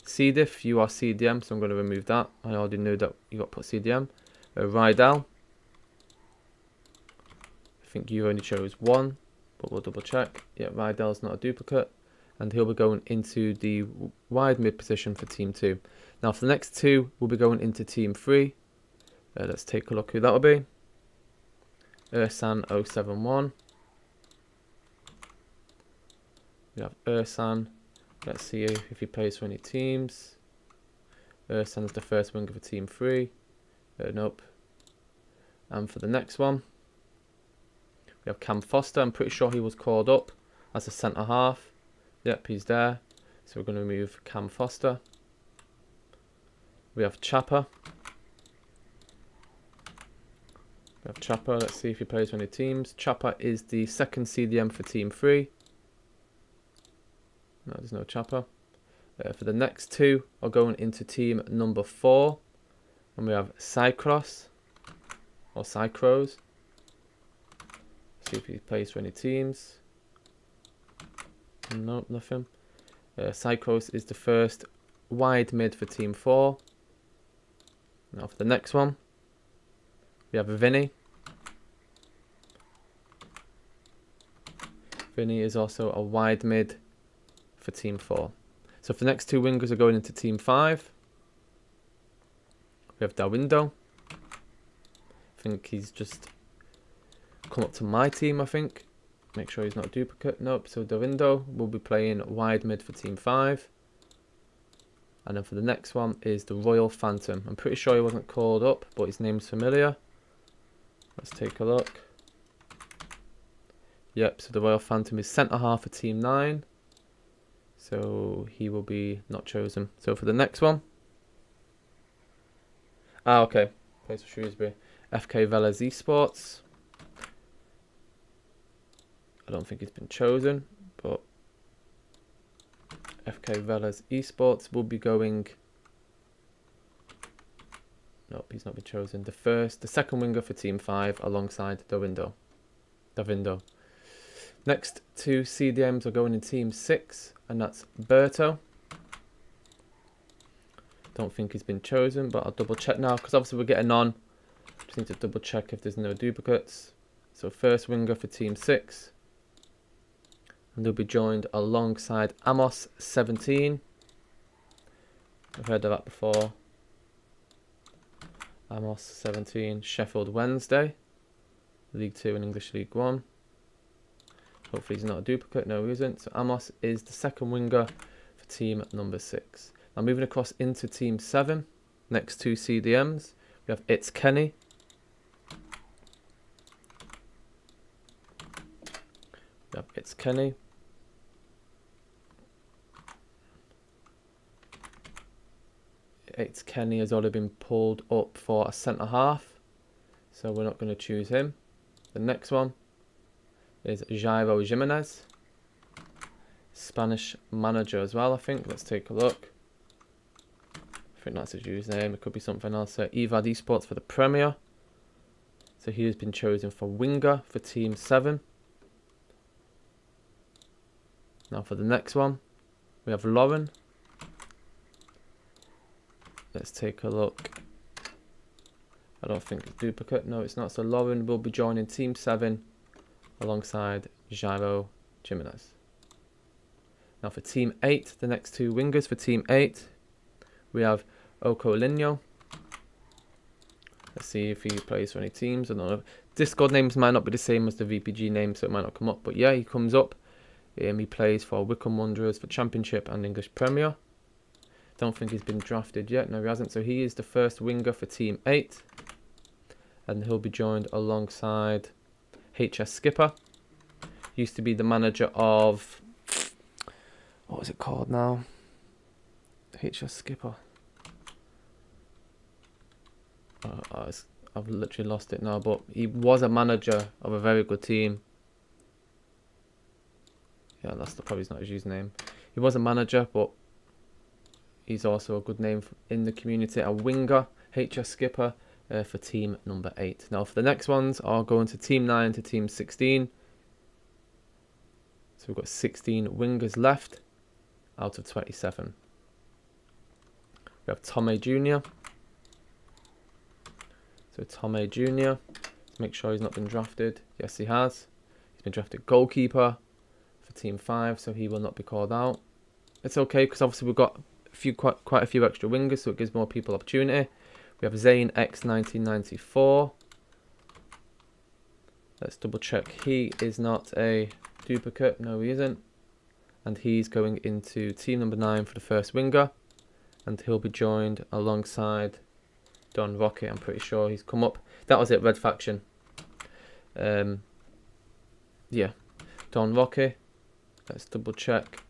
Cdiff. You are CDM, so I'm going to remove that. I already knew that you got to put CDM. Rydell. I think you only chose 1, but we'll double check. Yeah, Rydell's not a duplicate. and he'll be going into the wide mid position for team 2. Now for the next 2, we'll be going into team 3. Let's take a look who that will be. Ursan071. We have Ursan. Let's see if he plays for any teams. Ursan's the first winger for team 3. Nope. And for the next one, we have Cam Foster. I'm pretty sure he was called up as a centre half. Yep, he's there. So we're going to remove Cam Foster. We have Chapa. Let's see if he plays for any teams. Chapa is the second CDM for team 3. No, there's no Chapa. For the next 2 are going into team number 4. And we have Cycros. Or Cycros. See if he plays for any teams. Nope, nothing. Cycros is the first wide mid for team 4. Now for the next one, we have Vinny. Vinny is also a wide mid for team 4. So for the next 2 wingers are going into team 5. We have Dawindo. I think he's just come up to my team, I think. Make sure he's not a duplicate. Nope. So Dawindo will be playing wide mid for team 5. And then for the next one is the Royal Phantom. I'm pretty sure he wasn't called up, but his name's familiar. Let's take a look. Yep, so the Royal Phantom is centre half for team 9. So he will be not chosen. So for the next one. Okay. Plays for Shrewsbury. FK Velas Esports. I don't think he's been chosen, but FK Velas Esports will be going. Nope, he's not been chosen. The second winger for team 5 alongside Davindo. Next 2 CDMs are going in team 6, and that's Berto. Don't think he's been chosen, but I'll double check now because obviously we're getting on. Just need to double check if there's no duplicates. So first winger for team 6. And they'll be joined alongside Amos17. I've heard of that before. Amos17, Sheffield Wednesday. League 2 and English League 1. Hopefully he's not a duplicate. No, he isn't. So Amos is the second winger for team number 6. Now moving across into team 7. Next 2 CDMs. We have It's Kenny. It's Kenny has already been pulled up for a centre half, so we're not going to choose him. The next one is Jairo Jimenez, Spanish manager as well, I think. Let's take a look. I think that's his username. It could be something else. Evad Esports for the Premier. So he has been chosen for winger for team 7. Now for the next one, we have Lauren. Let's take a look. I don't think it's duplicate. No, it's not. So Lauren will be joining team 7 alongside Jairo Jimenez. Now for team 8, the next 2 wingers for team 8, we have Okolinho. Let's see if he plays for any teams. I don't know. Discord names might not be the same as the VPG name, so it might not come up. But yeah, he comes up. He plays for Wycombe Wanderers for Championship and English Premier. Don't think he's been drafted yet. No, he hasn't. So he is the first winger for team 8. And he'll be joined alongside HS Skipper. Used to be the manager of... what was it called now? HS Skipper. I've literally lost it now. But he was a manager of a very good team. Yeah, probably not his username. He was a manager, but he's also a good name in the community. A winger, HS Skipper, for team number 8. Now for the next ones are going to team 9 to team 16. So we've got 16 wingers left out of 27. We have Tommy Jr. So Tommy Jr. Let's make sure he's not been drafted. Yes, he has. He's been drafted goalkeeper for team 5, so he will not be called out. It's okay because obviously we've got quite a few extra wingers, so it gives more people opportunity. We have Zane X 1994. Let's double check. He is not a duplicate. No, he isn't. And he's going into team number 9 for the first winger. And he'll be joined alongside Don Rocky. I'm pretty sure he's come up. That was it, Red Faction. Yeah, Don Rocky. Let's double check.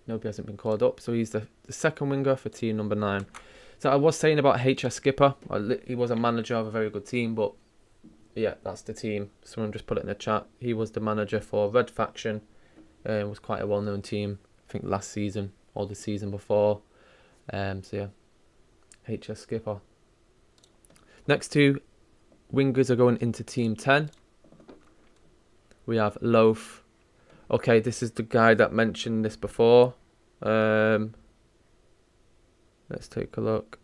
Nobody hasn't been called up. So he's the second winger for team number 9. So I was saying about HS Skipper. He was a manager of a very good team, but yeah, that's the team. Someone just put it in the chat. He was the manager for Red Faction. It was quite a well-known team. I think last season or the season before. So yeah, HS Skipper. Next two wingers are going into team 10. We have Loaf. Okay, this is the guy that mentioned this before. Let's take a look.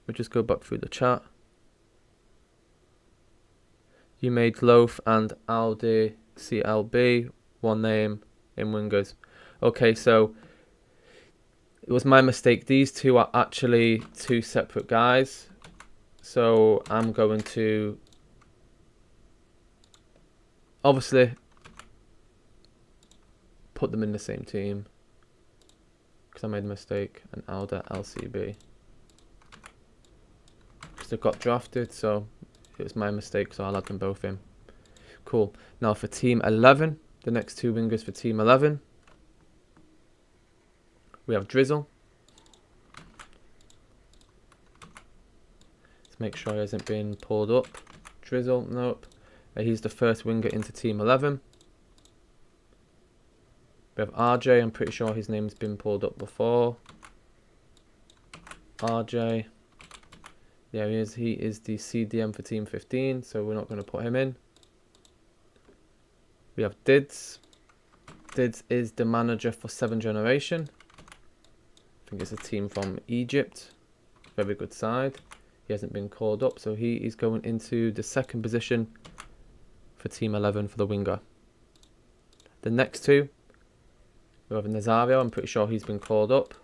We'll just go back through the chat. You made Loaf and Aldi CLB one name in wingers. Okay, so it was my mistake. These two are actually two separate guys. So I'm going to obviously put them in the same team because I made a mistake. And Alda LCB because they got drafted, so it was my mistake, so I'll add them both in. Cool. Now for team 11, the next two wingers for team 11, we have Drizzle. Let's make sure he hasn't been pulled up. Drizzle, nope. He's the first winger into team 11. We have RJ. I'm pretty sure his name's been pulled up before. RJ. Yeah, he is. He is the CDM for team 15, so we're not going to put him in. We have Dids. Dids is the manager for 7 Generation. I think it's a team from Egypt. Very good side. He hasn't been called up, so he is going into the second position for team 11 for the winger. The next two, we have Nazario. I'm pretty sure he's been called up.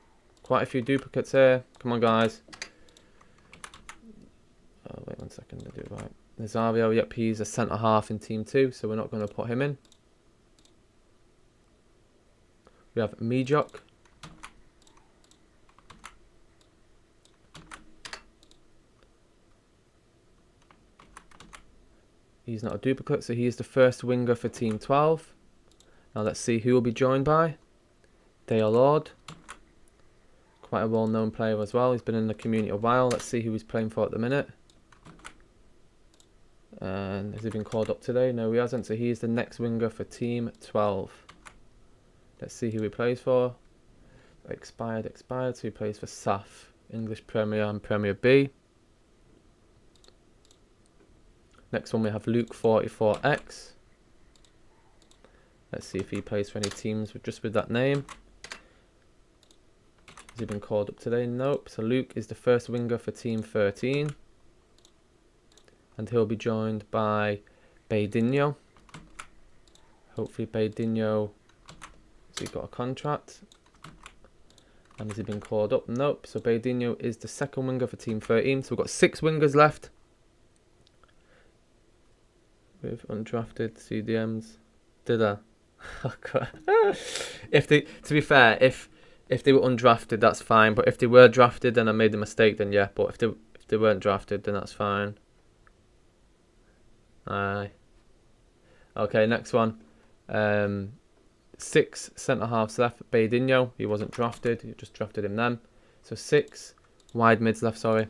Quite a few duplicates here. Come on, guys. Oh, wait 1 second to do it right. Nazario, yep, he's a centre half in team 2, so we're not going to put him in. We have Mijok. He's not a duplicate, so he is the first winger for team 12. Now let's see who will be joined by. Dale Lord. Quite a well-known player as well. He's been in the community a while. Let's see who he's playing for at the minute. And has he been called up today? No, he hasn't. So he's the next winger for team 12. Let's see who he plays for. Expired. So he plays for SAF, English Premier and Premier B. Next one we have Luke 44X. Let's see if he plays for any teams just with that name. Has he been called up today? Nope. So Luke is the first winger for team 13. And he'll be joined by Beidinho. Hopefully Beidinho, has he got a contract? And has he been called up? Nope. So Beidinho is the second winger for team 13. So we've got 6 wingers left. With undrafted CDMs. Did I? If they, to be fair, if they were undrafted, that's fine. But if they were drafted, then I made a mistake. Then yeah. But if they weren't drafted, then that's fine. Aye. Okay, next one. 6 centre halves left. Beidinho, he wasn't drafted. You just drafted him then. So 6 wide mids left. Sorry.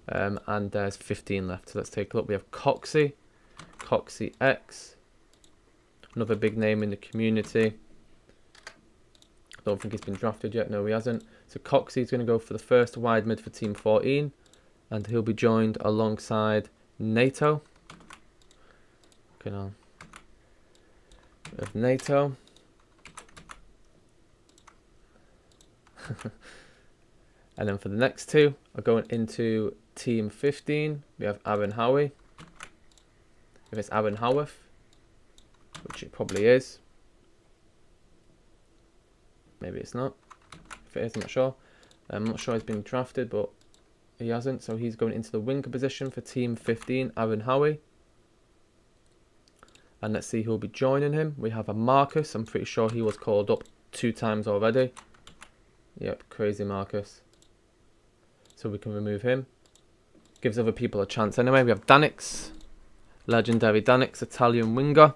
And there's 15 left. So let's take a look. We have Coxie X. Another big name in the community. I don't think he's been drafted yet. No, he hasn't. So Coxie's going to go for the first wide mid for team 14. And he'll be joined alongside NATO. Okay, now. We have NATO. And then for the next two, are going into team 15. We have Aaron Howie. If it's Aaron Howarth. which it probably is. Maybe it's not. If it is, I'm not sure. I'm not sure he's been drafted, but he hasn't. So he's going into the winger position for team 15, Aaron Howie. And let's see who'll be joining him. We have a Marcus. I'm pretty sure he was called up 2 times already. Yep, crazy Marcus. So we can remove him. Gives other people a chance anyway. We have Danix. Legendary Danix, Italian winger.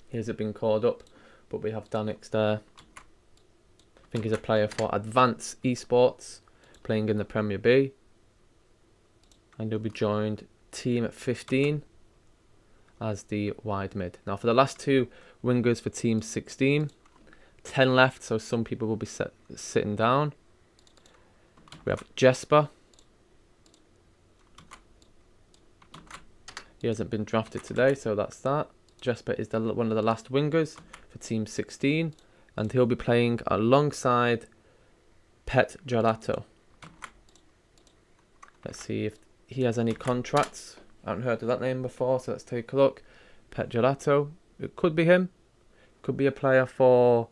He hasn't been called up, but we have Danix there. I think he's a player for Advanced Esports, playing in the Premier B. And he'll be joined team 15 as the wide mid. Now for the last 2 wingers for team 16, 10 left, so some people will be sitting down. We have Jesper. He hasn't been drafted today, so that's that. Jesper is one of the last wingers for team 16, and he'll be playing alongside Pet Gelato. Let's see if he has any contracts. I haven't heard of that name before, so let's take a look. Pet Gelato. It could be him. Could be a player for...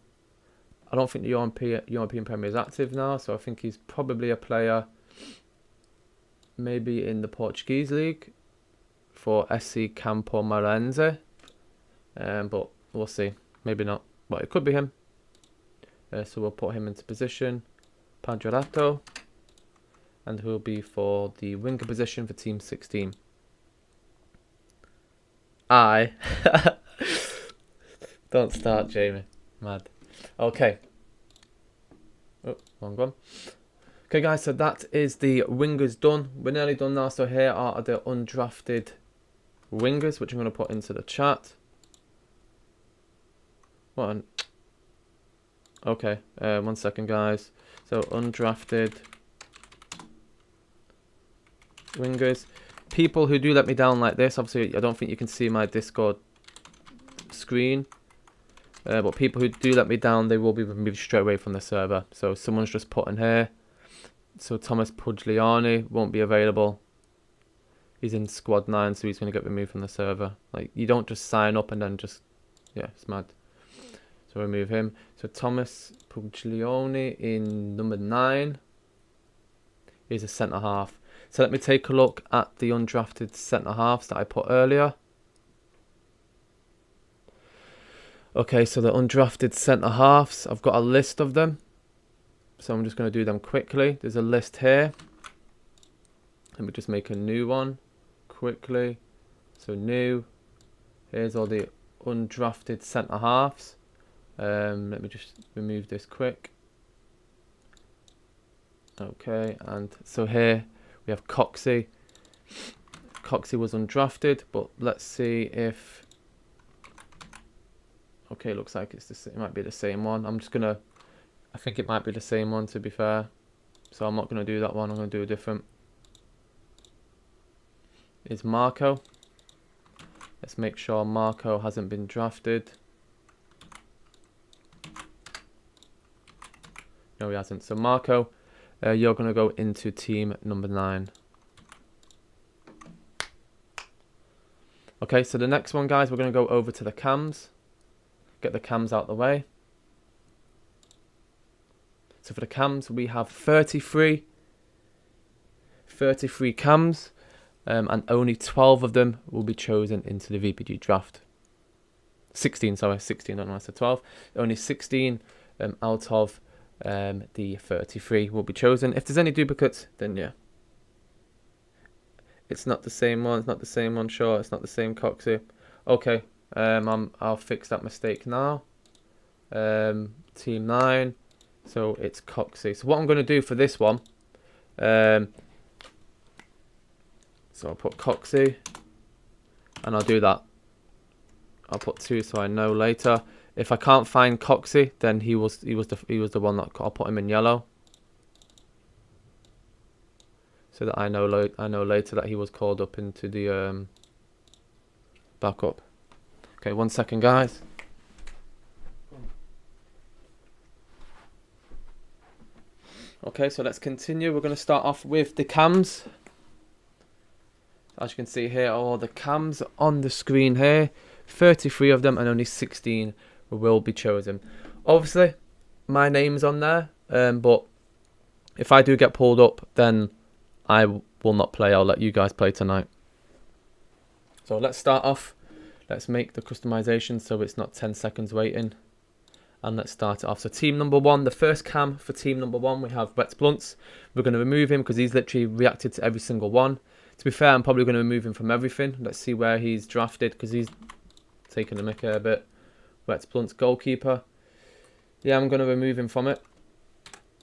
I don't think the European Premier is active now, so I think he's probably a player maybe in the Portuguese league for SC Campo Marense. But we'll see. Maybe not. But it could be him. So we'll put him into position. Padrato. And who'll be for the winger position for team 16. Don't start, Jamie. Mad. Okay. Oh, wrong one. Okay, guys, so that is the wingers done. We're nearly done now. So here are the undrafted wingers, which I'm going to put into the chat. What? Okay, 1 second, guys. So undrafted wingers. People who do let me down like this, obviously I don't think you can see my Discord screen. But people who do let me down, they will be removed straight away from the server. So someone's just put in here. So Thomas Pugliani won't be available. He's in squad 9, so he's going to get removed from the server. Like, you don't just sign up and then just... Yeah, it's mad. So remove him. So Thomas Pugliani in number 9 is a centre-half. So let me take a look at the undrafted centre-halves that I put earlier. Okay, so the undrafted centre-halves, I've got a list of them. So I'm just going to do them quickly. There's a list here. Let me just make a new one quickly. So new. Here's all the undrafted centre-halves. Let me just remove this quick. Okay, and so here we have Coxey. Coxey was undrafted, but let's see if... Okay, looks like it might be the same one. I think it might be the same one, to be fair. So I'm not going to do that one. I'm going to do a different. Is Marco. Let's make sure Marco hasn't been drafted. No, he hasn't. So Marco, you're going to go into team number 9. Okay, so the next one, guys, we're going to go over to the cams. Get the cams out the way. So for the cams, we have 33 cams, and only 12 of them will be chosen into the VPG draft. 16, sorry, 16, I don't know why I said 12. Only 16 out of the 33 will be chosen. If there's any duplicates, then yeah. It's not the same one, it's not the same one, sure, it's not the same Coxey. Okay, I'll fix that mistake now. Team 9. So it's Coxey. So what I'm going to do for this one, so I'll put Coxey, and I'll do that. I'll put 2 so I know later. If I can't find Coxey, then he was the one that I'll put him in yellow, so that I know later that he was called up into the backup. Okay, 1 second, guys. Okay, so let's continue. We're going to start off with the cams. As you can see here, all the cams on the screen here. 33 of them, and only 16 will be chosen. Obviously, my name's on there, but if I do get pulled up, then I will not play. I'll let you guys play tonight. So let's start off. Let's make the customization so it's not 10 seconds waiting. And let's start it off. So team number 1, the first cam for team number 1, we have Wets Blunts. We're going to remove him because he's literally reacted to every single one. To be fair, I'm probably going to remove him from everything. Let's see where he's drafted because he's taking the mick a bit. Wets Blunts goalkeeper. Yeah, I'm going to remove him from it.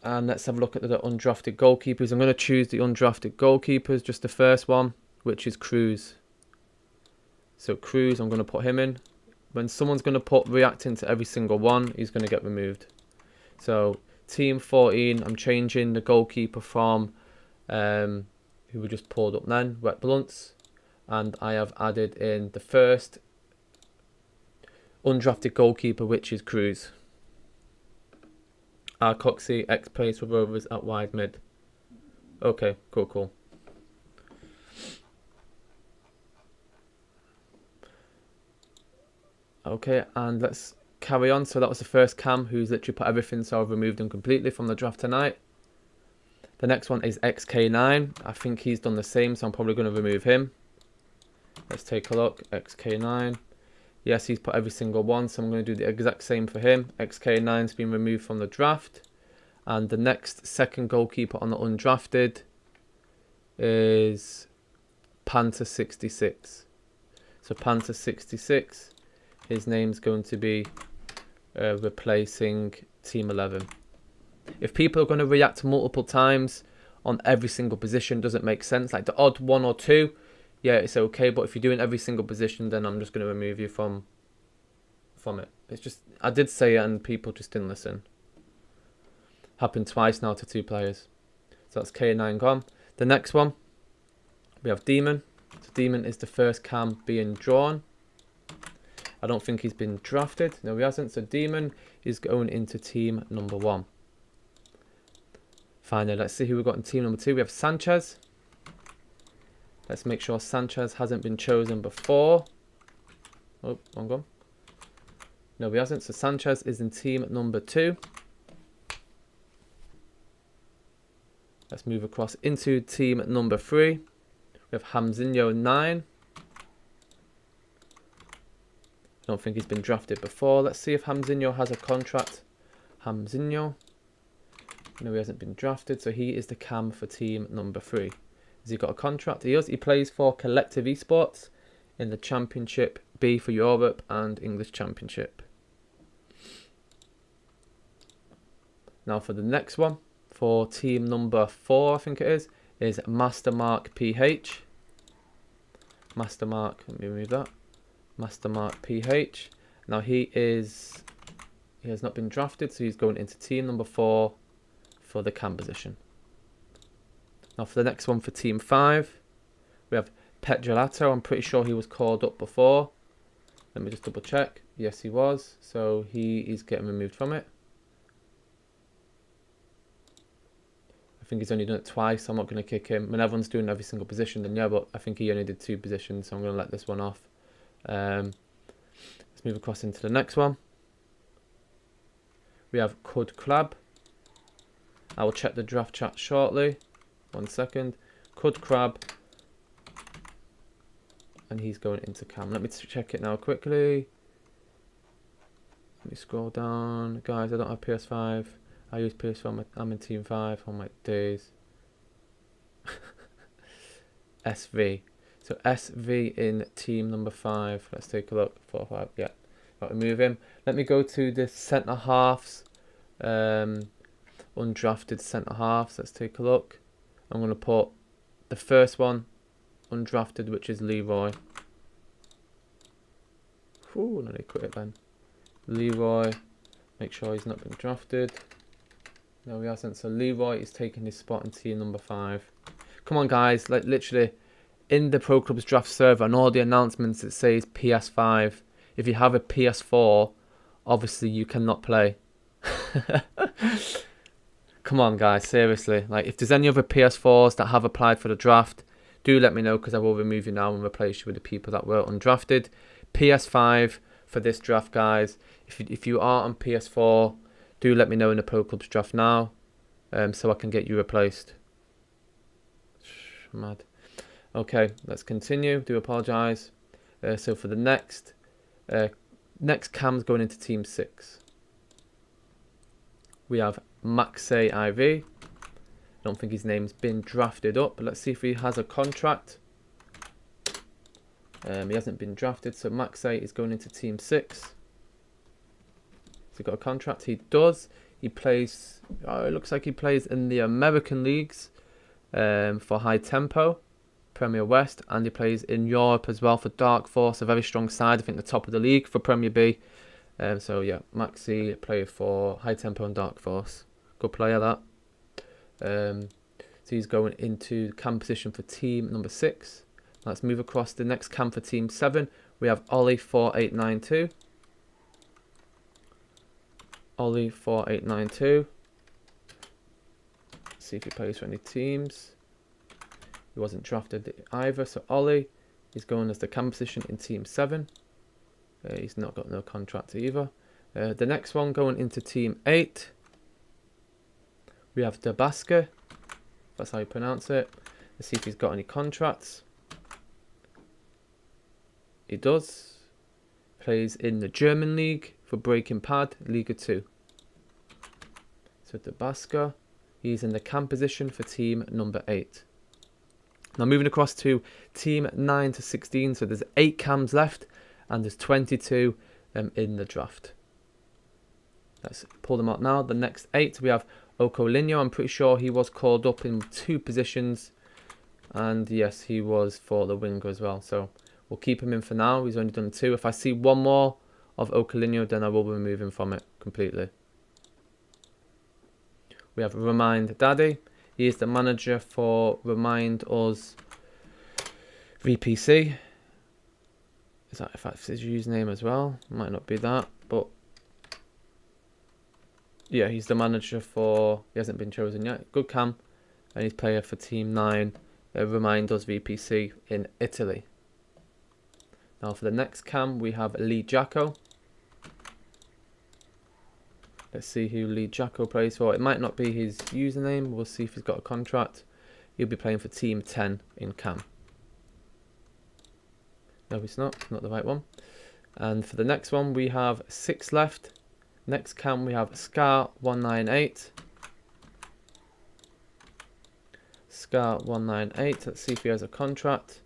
And let's have a look at the undrafted goalkeepers. I'm going to choose the undrafted goalkeepers, just the first one, which is Cruz. So Cruz, I'm going to put him in. When someone's going to put reacting to every single one, he's going to get removed. So team 14, I'm changing the goalkeeper from who we just pulled up then, Wet Blunts. And I have added in the first undrafted goalkeeper, which is Cruz. Coxey, ex-plays for Rovers at wide mid. Okay, cool. Okay, and let's carry on. So that was the first cam who's literally put everything, so I've removed him completely from the draft tonight. The next one is XK9. I think he's done the same, so I'm probably going to remove him. Let's take a look. XK9. Yes, he's put every single one, so I'm going to do the exact same for him. XK9's been removed from the draft. And the next second goalkeeper on the undrafted is Panther 66. So Panther 66, his name's going to be replacing Team 11. If people are going to react multiple times on every single position, doesn't make sense. Like the odd 1 or 2, yeah, it's okay. But if you're doing every single position, then I'm just going to remove you from it. It's just, I did say it and people just didn't listen. Happened twice now to 2 players. So that's K9 gone. The next one, we have Demon. So Demon is the first cam being drawn. I don't think he's been drafted. No, he hasn't. So Demon is going into team number 1. Finally, let's see who we've got in team number 2. We have Sanchez. Let's make sure Sanchez hasn't been chosen before. Oh, wrong one. No, he hasn't. So Sanchez is in team number 2. Let's move across into team number 3. We have Hamzinho 9. I don't think he's been drafted before. Let's see if Hamzinho has a contract. Hamzinho. No, he hasn't been drafted, so he is the cam for team number 3. Has he got a contract? He does. He plays for Collective Esports in the Championship B for Europe and English Championship. Now for the next one, for team number 4, I think it is Mastermark PH. Mastermark, let me remove that. Mastermark PH. Now he has not been drafted, so he's going into team number 4 for the cam position. Now for the next one, for team 5, we have Pet Gelato. I'm pretty sure he was called up before. Let me just double check. Yes, he was. So he is getting removed from it. I think he's only done it twice, so I'm not going to kick him. When everyone's doing every single position, then yeah, but I think he only did 2 positions, so I'm going to let this one off. Let's move across into the next one. We have Cud Crab. I will check the draft chat shortly. 1 second. Cud Crab. And he's going into cam. Let me check it now quickly. Let me scroll down. Guys, I don't have PS5. I use PS4. I'm in Team 5. Oh my days. SV. So SV in team number 5. Let's take a look. 4, 5. Yeah. Got to move him. Let me go to the centre halves. Undrafted centre halves. Let's take a look. I'm going to put the first one undrafted, which is Leroy. Ooh, nearly quit it then. Leroy. Make sure he's not been drafted. No, he hasn't. So Leroy is taking his spot in team number 5. Come on, guys. Like literally, in the Pro Clubs draft server and all the announcements, it says PS5. If you have a PS4, obviously you cannot play. Come on, guys. Seriously. Like, if there's any other PS4s that have applied for the draft, do let me know, because I will remove you now and replace you with the people that were undrafted. PS5 for this draft, guys. If you are on PS4, do let me know in the Pro Clubs draft now, so I can get you replaced. Mad. Okay, let's continue. Do apologise. So for the next cam's going into Team 6. We have Maxey IV. I don't think his name's been drafted up, but let's see if he has a contract. He hasn't been drafted, so Maxey is going into Team 6. Has he got a contract? He does. He plays, it looks like he plays in the American leagues for High Tempo, Premier West, and he plays in Europe as well for Dark Force, a very strong side. I think the top of the league for Premier B. So yeah, Maxey, player for High Tempo and Dark Force. Good player that. So he's going into cam position for team number 6. Let's move across the next cam for team 7. We have Ollie 4892. Ollie 4892. Let's see if he plays for any teams. He wasn't drafted either, so Ollie is going as the cam position in team 7. He's not got no contract either. The next one going into team 8. We have Debaska. That's how you pronounce it. Let's see if he's got any contracts. He does. Plays in the German league for Breaking Pad, Liga 2. So Debaska, he's in the cam position for team number 8. Now moving across to team 9 to 16. So there's 8 cams left and there's 22 in the draft. Let's pull them out now. The next 8 we have Okolinho. I'm pretty sure he was called up in 2 positions. And yes, he was for the winger as well. So we'll keep him in for now. He's only done 2. If I see one more of Okolinho, then I will remove him from it completely. We have Remind Daddy. He is the manager for Remind Us VPC. Is that if that's his username as well? Might not be that, but yeah, he's the manager for. He hasn't been chosen yet. Good cam, and he's player for Team 9. Remind Us VPC in Italy. Now for the next cam, we have Lee Jacko. Let's see who Lee Jacko plays for. It might not be his username. We'll see if he's got a contract. He'll be playing for Team 10 in cam. No, it's not. Not the right one. And for the next one, we have 6 left. Next cam, we have Scar198. Scar198. Let's see if he has a contract.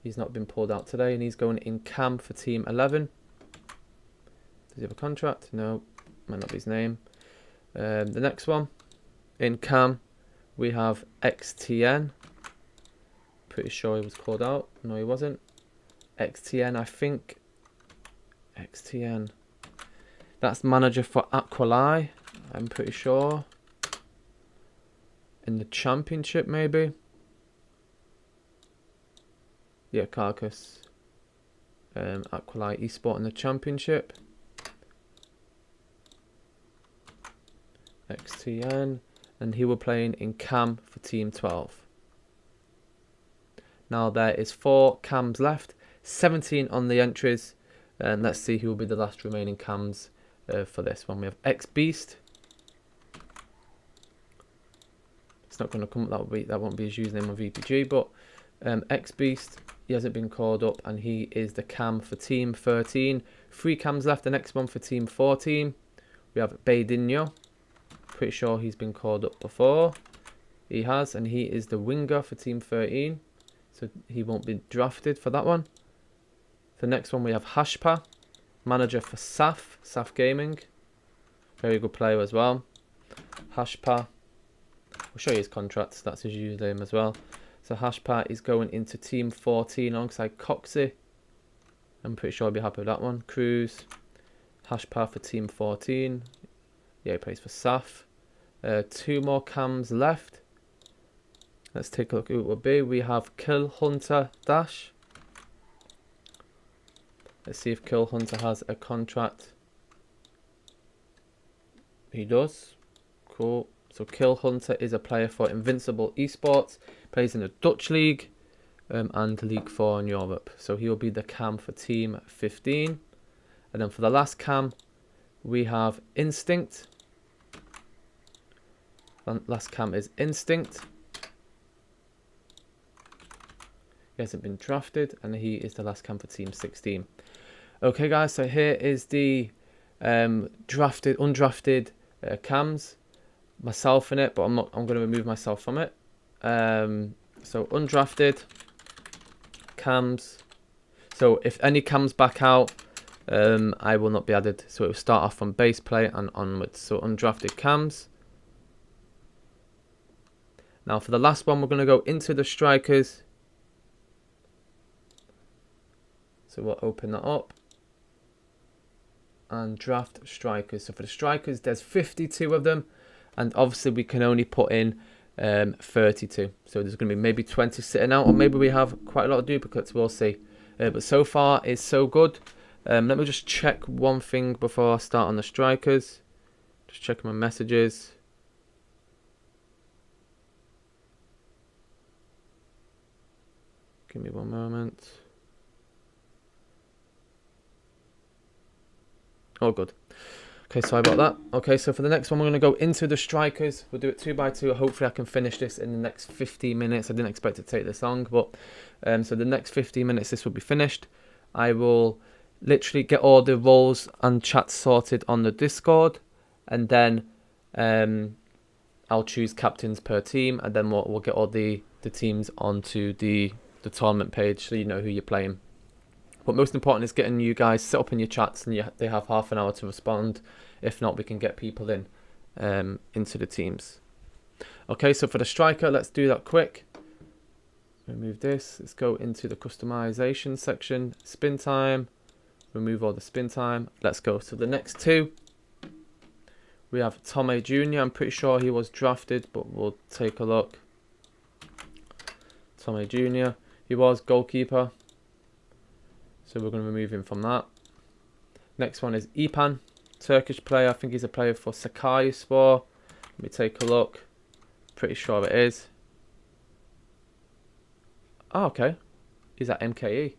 He's not been pulled out today, and he's going in cam for Team 11. Does he have a contract? No. Might not be his name. The next one in cam we have XTN. Pretty sure he was called out. No, he wasn't. XTN, I think. XTN. That's manager for Aqualai. I'm pretty sure. In the championship, maybe. Yeah, Carcass. Aqualai Esport in the championship. XTN, and he will playing in cam for Team 12. Now there is 4 cams left, 17 on the entries, and let's see who will be the last remaining cams for this one. We have X Beast. It's not going to come up, that won't be his username on VPG, but X Beast, he hasn't been called up, and he is the cam for Team 13. 3 cams left. The next one for Team 14. We have Beidinho. Pretty sure he's been called up before. He has, and he is the winger for Team 13. So he won't be drafted for that one. The next one we have Hashpa, manager for SAF Gaming. Very good player as well. Hashpa. We'll show you his contracts. That's his username as well. So Hashpa is going into Team 14 alongside Coxie. I'm pretty sure I'll be happy with that one. Cruz. Hashpa for Team 14. Yeah, he plays for SAF. 2 more cams left. Let's take a look who it will be. We have Kill Hunter Dash. Let's see if Kill Hunter has a contract. He does. Cool. So Kill Hunter is a player for Invincible Esports. Plays in the Dutch League. and League 4 in Europe. So he will be the cam for team 15. And then for the last cam, we have Instinct. And last cam is Instinct. He hasn't been drafted, and he is the last cam for team 16. Okay, guys, so here is the undrafted cams. Myself in it, but I'm going to remove myself from it. So undrafted cams. So if any cams back out, I will not be added. So it will start off from base play and onwards. So undrafted cams. Now for the last one, we're going to go into the strikers. So we'll open that up and draft strikers. So for the strikers, there's 52 of them, and obviously we can only put in 32. So there's going to be maybe 20 sitting out, or maybe we have quite a lot of duplicates. We'll see. But so far, it's so good. Let me just check one thing before I start on the strikers. Just checking my messages. Give me one moment. Oh, good. Okay, sorry about that. Okay, so for the next one, we're going to go into the strikers. We'll do it 2 by 2. Hopefully, I can finish this in the next 15 minutes. I didn't expect it to take this long, but so the next 15 minutes, this will be finished. I will literally get all the roles and chats sorted on the Discord, and then I'll choose captains per team, and then we'll get all the teams onto the tournament page, so you know who you're playing. But most important is getting you guys set up in your chats, and they have half an hour to respond. If not, we can get people in into the teams. Okay, so for the striker, let's do that quick. Remove this. Let's go into the customization section. Spin time. Remove all the spin time. Let's go. So the next two, we have Tommy Jr. I'm pretty sure he was drafted, but we'll take a look. Tommy Jr. He was goalkeeper. So we're going to remove him from that. Next one is Ipan, Turkish player. I think he's a player for Sakaryaspor. Let me take a look. Pretty sure it is. Oh, okay. He's at MKE.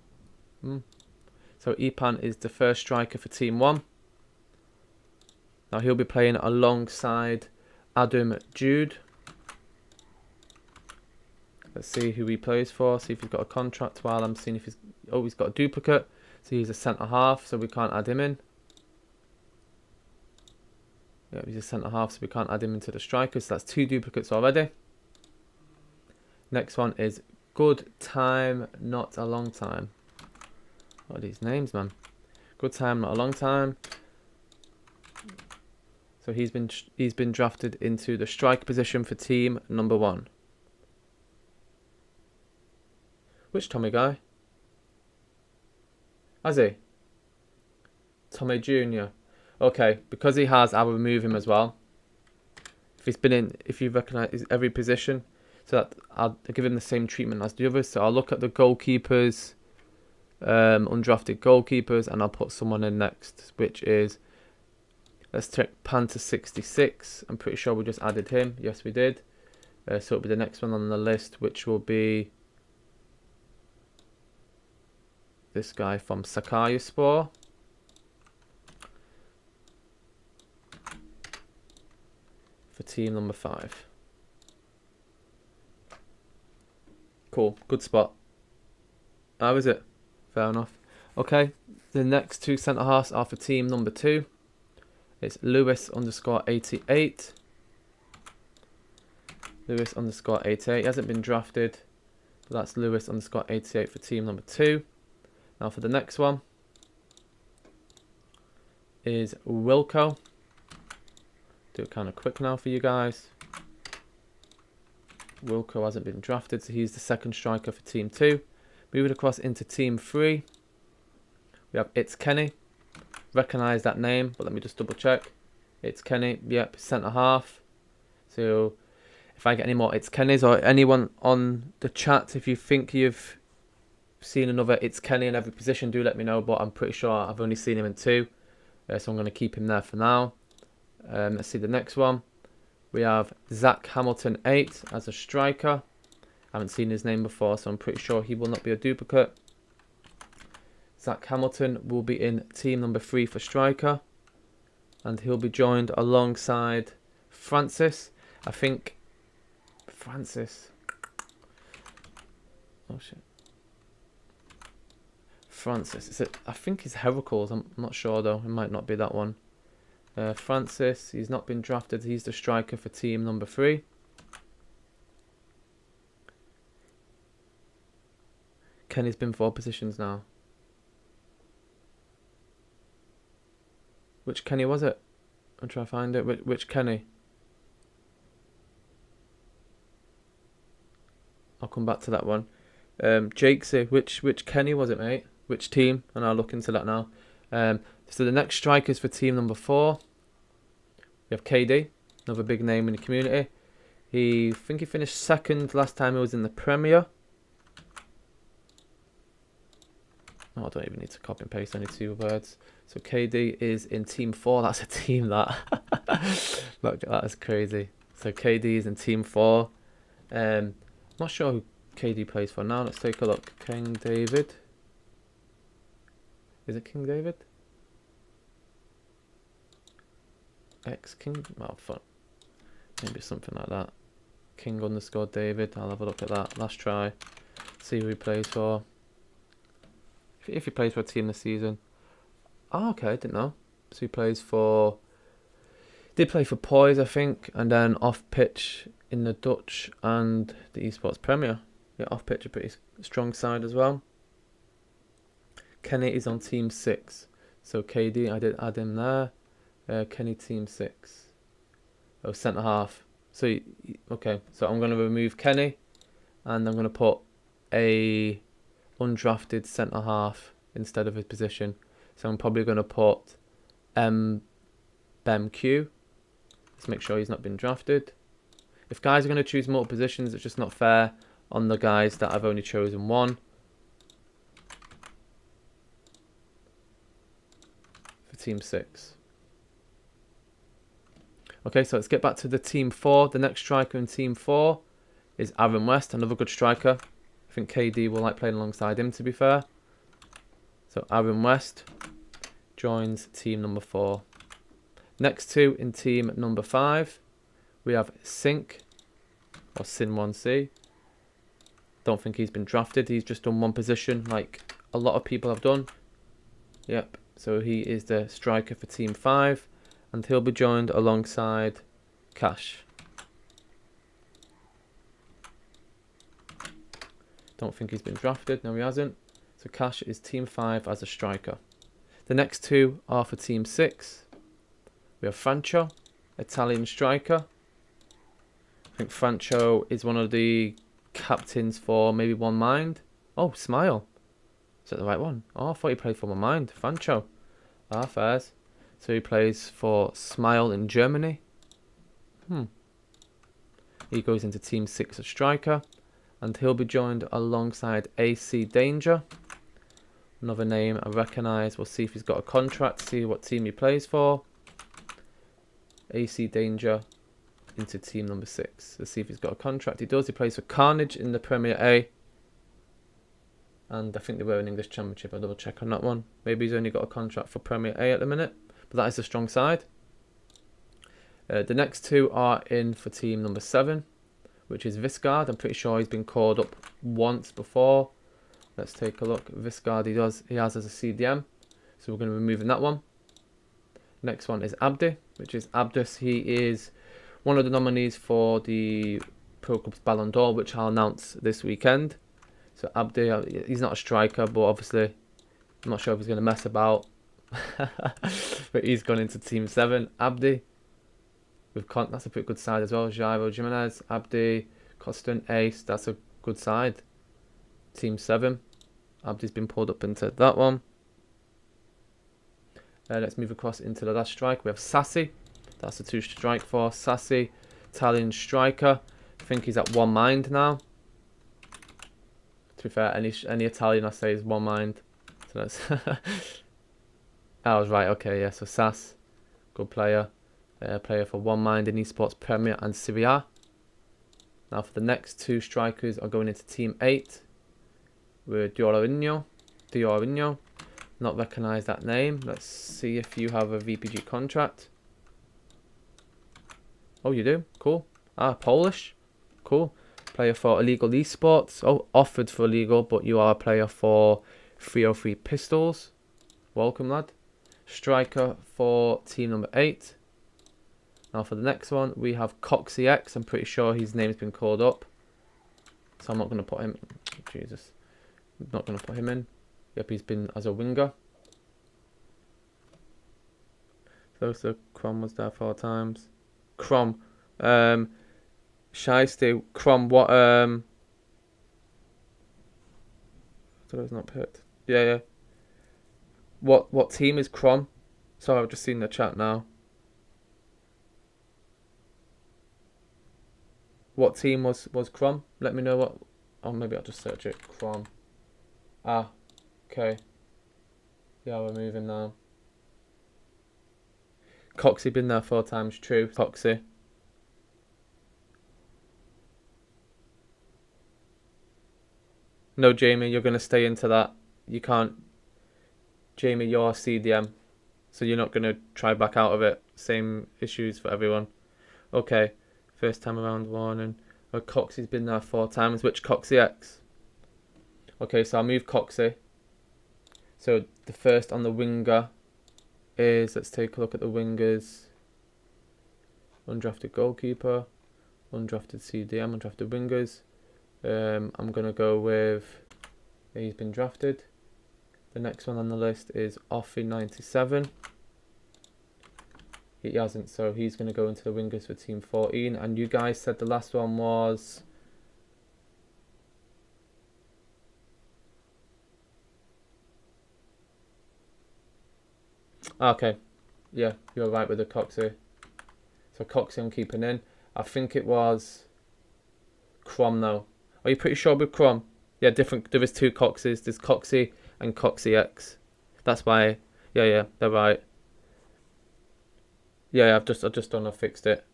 So Ipan is the first striker for Team 1. Now he'll be playing alongside Adam Jude. Let's see who he plays for. See if he's got a contract while I'm seeing if he's... Oh, he's got a duplicate. So he's a centre-half, so we can't add him in. Yeah, he's a centre-half, so we can't add him into the strikers. So that's 2 duplicates already. Next one is Good Time, Not a Long Time. What are these names, man? Good Time, Not a Long Time. So he's been drafted into the striker position for team number 1. Which Tommy guy? Has he? Tommy Jr. Okay, because he has, I'll remove him as well. If you recognise every position, so that I'll give him the same treatment as the others. So I'll look at the goalkeepers, undrafted goalkeepers, and I'll put someone in next, which is, let's check Panther 66. I'm pretty sure we just added him. Yes, we did. So it'll be the next one on the list, which will be this guy from Sakaryaspor. For team number 5. Cool, good spot. How is it? Fair enough. Okay, the next 2 centre halves are for team number 2. It's Lewis_88. Lewis_88. He hasn't been drafted, but that's Lewis_88 for team number 2. Now for the next one is Wilco. Do it kind of quick now for you guys. Wilco hasn't been drafted, so he's the second striker for team 2. Moving across into team 3, we have It's Kenny. Recognise that name, but let me just double check. It's Kenny, yep, centre half. So if I get any more It's Kennys, or anyone on the chat, if you think you've seen another It's Kenny in every position, do let me know, but I'm pretty sure I've only seen him in 2, so I'm going to keep him there for now. Let's see the next one. We have Zach Hamilton 8 as a striker. haven't seen his name before, so I'm pretty sure he will not be a duplicate. Zach Hamilton will be in team number 3 for striker, and he'll be joined alongside Francis. I think Francis. Oh shit. Francis. Is it? I think it's Heracles. I'm not sure though. It might not be that one. Francis. He's not been drafted. He's the striker for team number 3. Kenny's been 4 positions now. Which Kenny was it? I'm trying to find it. Which Kenny? I'll come back to that one. Jakesy, which Kenny was it, mate? Which team? And I'll look into that now. So the next strikers for team number 4. We have KD, another big name in the community. I think he finished 2nd last time he was in the Premier. Oh, I don't even need to copy and paste any 2 words. So KD is in team 4. That's a team that. Look, that is crazy. So KD is in team 4. Not sure who KD plays for now. Let's take a look. King David. Is it King David? King? Oh, fuck. Maybe something like that. King_David. I'll have a look at that. Last try. See who he plays for. If he plays for a team this season. Oh, okay. I didn't know. So he plays for... Did play for Poise, I think. And then off pitch in the Dutch and the Esports Premier. Yeah, off pitch a pretty strong side as well. Kenny is on team 6. So KD, I did add him there. Kenny team 6. Oh, centre half. So, okay. So I'm going to remove Kenny. And I'm going to put a undrafted centre half instead of his position. So I'm probably going to put BemQ. Let's make sure he's not been drafted. If guys are going to choose multiple positions, it's just not fair on the guys that I've only chosen one. For team 6. Okay, so let's get back to the team 4. The next striker in team 4 is Aaron West, another good striker. I think KD will like playing alongside him, to be fair. So Aaron West joins team number 4. Next 2 in team number 5, we have Sink, or Sin1C. Don't think he's been drafted. He's just done one position like a lot of people have done. Yep, so he is the striker for team 5. And he'll be joined alongside Cash. Don't think he's been drafted. No, he hasn't. So Cash is team 5 as a striker. The next 2 are for team 6. We have Francho, Italian striker. I think Francho is one of the captains for maybe One Mind. Oh, Smile. Is that the right one? Oh, I thought he played for One Mind. Francho. Ah, fairs. So he plays for Smile in Germany. He goes into team 6 as striker. And he'll be joined alongside AC Danger. Another name I recognise. We'll see if he's got a contract. See what team he plays for. AC Danger into team number 6. Let's see if he's got a contract. He does. He plays for Carnage in the Premier A. And I think they were in English Championship. I'll double check on that one. Maybe he's only got a contract for Premier A at the minute. But that is a strong side. The next 2 are in for team number 7, which is Viscard. I'm pretty sure he's been called up once before. Let's take a look. Viscard he has as a CDM. So we're going to be removing that one. Next one is Abdi, which is Abdus. He is one of the nominees for the Pro Club's Ballon d'Or, which I'll announce this weekend. So Abdi, he's not a striker, but obviously I'm not sure if he's going to mess about. But he's gone into team 7. Abdi. That's a pretty good side as well. Jairo Jimenez, Abdi, Costin, Ace. That's a good side. Team 7. Abdi's been pulled up into that one. Let's move across into the last strike. We have Sassy. That's the 2 strike for Sassy, Italian striker. I think he's at One Mind now. To be fair, any Italian I say is One Mind. So that's I was right. Okay, yeah. So Sass, good player. Player for One Mind in Esports Premier and Serie A. Now for the next two strikers are going into team 8 with Diorinho. Not recognise that name. Let's see if you have a VPG contract. Oh, you do? Cool. Polish. Cool. Player for Illegal Esports. Oh, offered for illegal, but you are a player for 303 Pistols. Welcome, lad. Striker for team number 8. Now for the next one, we have Coxie X. I'm pretty sure his name's been called up. So I'm not going to put him... Jesus. I'm not going to put him in. Yep, he's been as a winger. So Crom was there 4 times. Crom. Shiesty. Crom, what... So it's not picked. Yeah. What team is Crom? Sorry, I've just seen the chat now. What team was Crom? Let me know what... Oh, maybe I'll just search it. Crom. Okay. Yeah, we're moving now. Coxie been there 4 times. True, Coxie. No, Jamie, you're going to stay into that. You can't... Jamie, you're CDM. So you're not going to try back out of it. Same issues for everyone. Okay. First time around warning. Oh, Coxie's been there 4 times. Which Coxie X? Okay, so I'll move Coxie. So the first on the winger is... Let's take a look at the wingers. Undrafted goalkeeper. Undrafted CDM. Undrafted wingers. I'm going to go with... He's been drafted. The next one on the list is Offie97. He hasn't, so he's going to go into the wingers for team 14. And you guys said the last one was... Okay. Yeah, you're right with the Coxie. So Coxie I'm keeping in. I think it was... Crom though. Are you pretty sure with Crom? Yeah, different. There is 2 Coxies. There's Coxie and Coxie X. That's why. Yeah, they're right. Yeah, I've just done. I fixed it.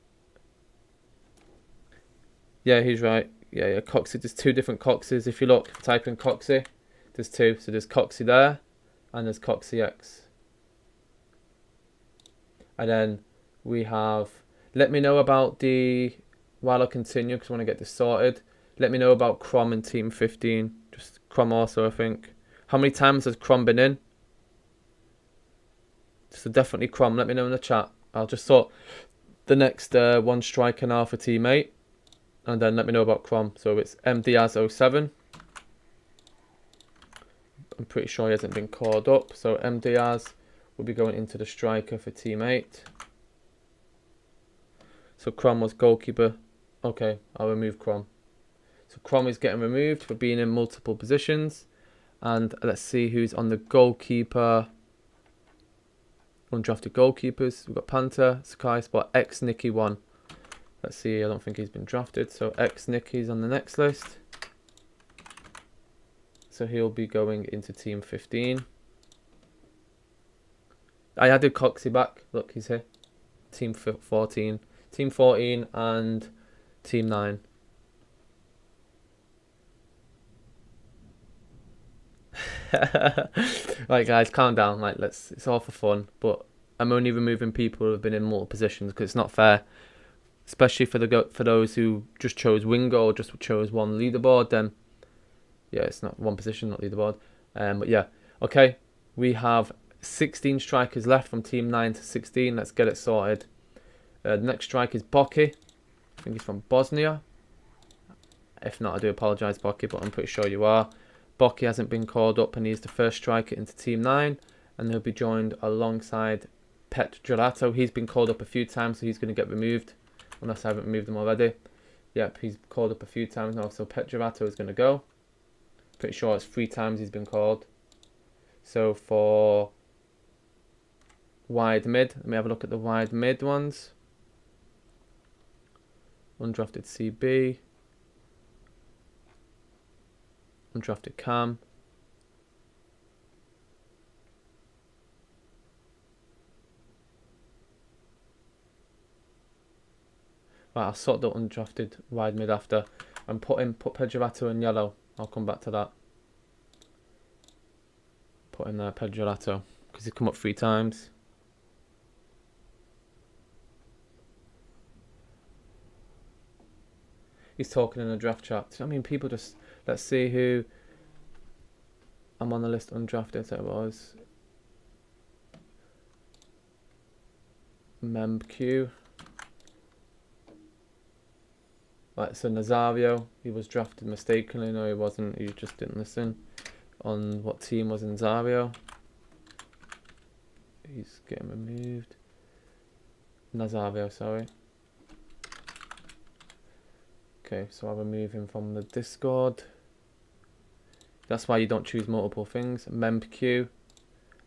Yeah, he's right. Yeah. Coxie. There's 2 different Coxies. If you look, type in Coxie. There's 2. So there's Coxie there, and there's Coxie X. And then we have. Let me know about the. While I continue, because I want to get this sorted. Let me know about Crom in team 15. Just Crom also, I think. How many times has Crom been in? So definitely Crom. Let me know in the chat. I'll just sort the next one striker now for team 8. And then let me know about Crom. So it's MDiaz07. I'm pretty sure he hasn't been called up. So MDiaz will be going into the striker for team 8. So Crom was goalkeeper. Okay, I'll remove Crom. So Crom is getting removed for being in multiple positions. And let's see who's on the goalkeeper. Undrafted goalkeepers. We've got Panther, Sakai Spot, X-Nicky1. Let's see, I don't think he's been drafted. So X-Nicky's on the next list. So he'll be going into team 15. I added Coxie back. Look, he's here. Team 14. Team 14 and team 9. Right, guys, calm down. Like, it's all for fun, but I'm only removing people who have been in multiple positions because it's not fair, especially for those who just chose winger or just chose one leaderboard. Then yeah, it's not one position, not leaderboard. But yeah, okay, we have 16 strikers left from team 9 to 16. Let's get it sorted. The next striker is Boki. I think he's from Bosnia. If not, I do apologise, Boki, but I'm pretty sure you are. Boki hasn't been called up and he's the first striker into Team 9. And he'll be joined alongside Pet Gelato. He's been called up a few times, so he's going to get removed. Unless I haven't removed him already. Yep, he's called up a few times now, so Pet Gelato is going to go. Pretty sure it's 3 times he's been called. So for wide mid, let me have a look at the wide mid ones. Undrafted CB. Undrafted Cam. Right, I'll sort the undrafted wide mid after. And put Pedroato in yellow. I'll come back to that. Put in there Pedroato. Because he's come up 3 times. He's talking in a draft chat. I mean, people just... Let's see who... I'm on the list undrafted, so it was... MemQ. Right, so Nazario, he was drafted mistakenly. No, he wasn't. He just didn't listen. On what team was Nazario? He's getting removed. Nazario, sorry. Okay, so I'll remove him from the Discord. That's why you don't choose multiple things. MemQ,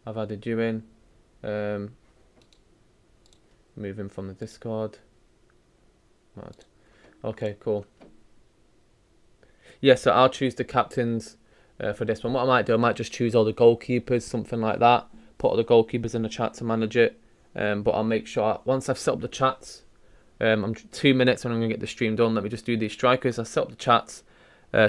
I've added you in. Move him from the Discord. Right. Okay, cool. Yeah, so I'll choose the captains for this one. What I might do, I might just choose all the goalkeepers, something like that. Put all the goalkeepers in the chat to manage it. But I'll make sure, once I've set up the chats, I'm 2 minutes and I'm going to get the stream done. Let me just do these strikers. I'll set up the chats,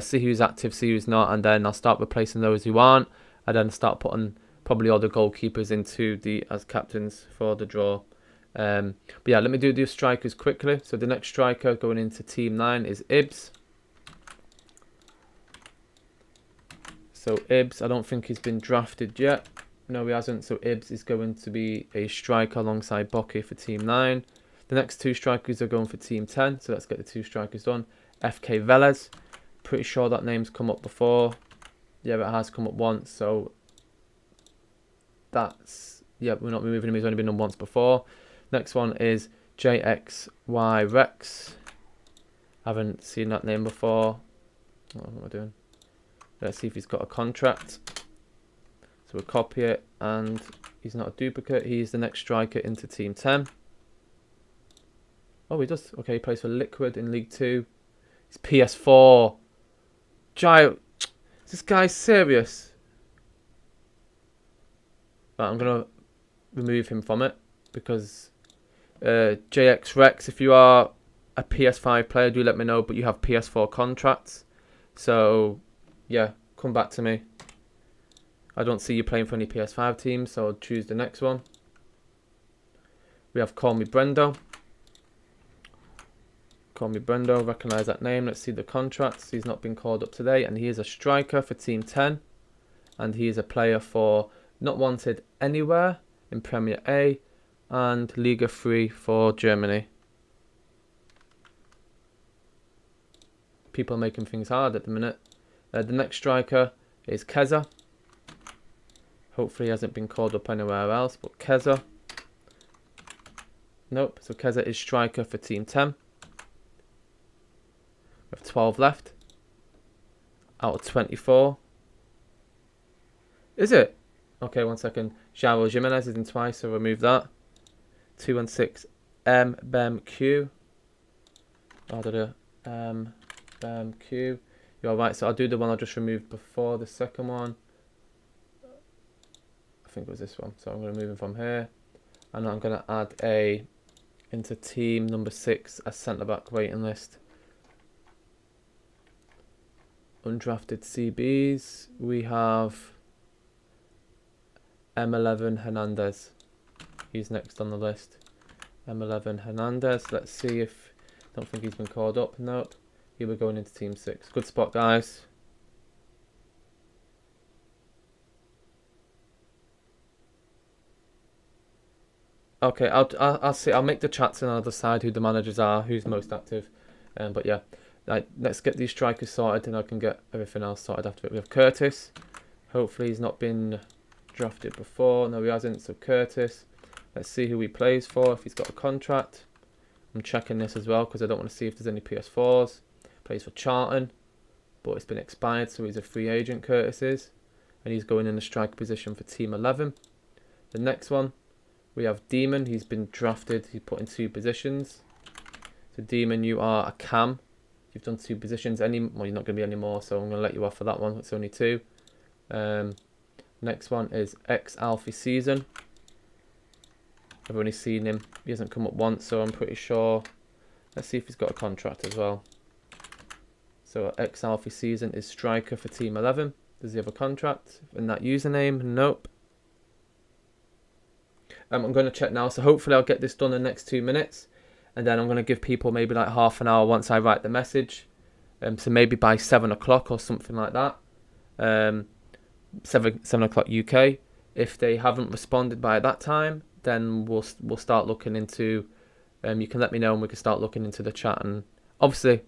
see who's active, see who's not, and then I'll start replacing those who aren't. And then start putting probably all the goalkeepers into as captains for the draw. But yeah, let me do the strikers quickly. So the next striker going into team 9 is Ibs. So Ibs, I don't think he's been drafted yet. No, he hasn't. So Ibs is going to be a striker alongside Bokke for team 9. The next 2 strikers are going for team 10. So let's get the 2 strikers done. FK Velez. Pretty sure that name's come up before. Yeah, it has come up once. So that's... Yeah, we're not removing him. He's only been done once before. Next one is JXY Rex. Haven't seen that name before. What am I doing? Let's see if he's got a contract. So we'll copy it, and he's not a duplicate. He's the next striker into team 10. Oh, he does. Okay, he plays for Liquid in League 2. He's PS4. Is this guy serious? Right, I'm going to remove him from it because... JX Rex, if you are a PS5 player, do let me know, but you have PS4 contracts. So, yeah, come back to me. I don't see you playing for any PS5 teams, so I'll choose the next one. We have Call Me Brendo. Call Me Brendo, recognise that name. Let's see the contracts. He's not been called up today, and he is a striker for Team 10. And he is a player for Not Wanted Anywhere in Premier A. And Liga 3 for Germany. People are making things hard at the minute. The next striker is Keza. Hopefully he hasn't been called up anywhere else, but Keza. Nope, so Keza is striker for Team 10. We have 12 left. Out of 24. Is it? Okay, 1 second. João Jimenez is in twice, so remove that. 216 MBMQ. MBMQ. You're right, so I'll do the one I just removed before the second one. I think it was this one. So I'm going to move him from here. And I'm going to add into team number 6 a centre back waiting list. Undrafted CBs. We have M11 Hernandez. He's next on the list. M11 Hernandez. Let's see if... Don't think he's been called up. Nope. He will going into team 6. Good spot, guys. Okay, I'll see. I'll make the chats and I'll decide who the managers are, who's most active. But yeah, let's get these strikers sorted, and I can get everything else sorted after it. We have Curtis. Hopefully he's not been drafted before. No, he hasn't. So Curtis. Let's see who he plays for. If he's got a contract. I'm checking this as well because I don't want to see if there's any PS4s. Plays for Charlton, but it's been expired, so he's a free agent. Curtis is, and he's going in the striker position for Team 11. The next one. We have Demon. He's been drafted. He's put in 2 positions. So Demon, you are a cam. You've done 2 positions. Well, you're not going to be any more, so I'm going to let you off for that one. It's only 2. Next one is Alfie Season. I've only seen him. He hasn't come up once, so I'm pretty sure Let's see if he's got a contract as well. So ex-Alfie season is striker for Team 11. Does he have a contract in that username? Nope. I'm going to check now. So hopefully I'll get this done in the next 2 minutes. And then I'm going to give people maybe like half an hour once I write the message. So maybe by 7 o'clock or something like that. 7 o'clock UK. If they haven't responded by that time, then we'll start looking into. You can let me know and we can start looking into the chat. And obviously,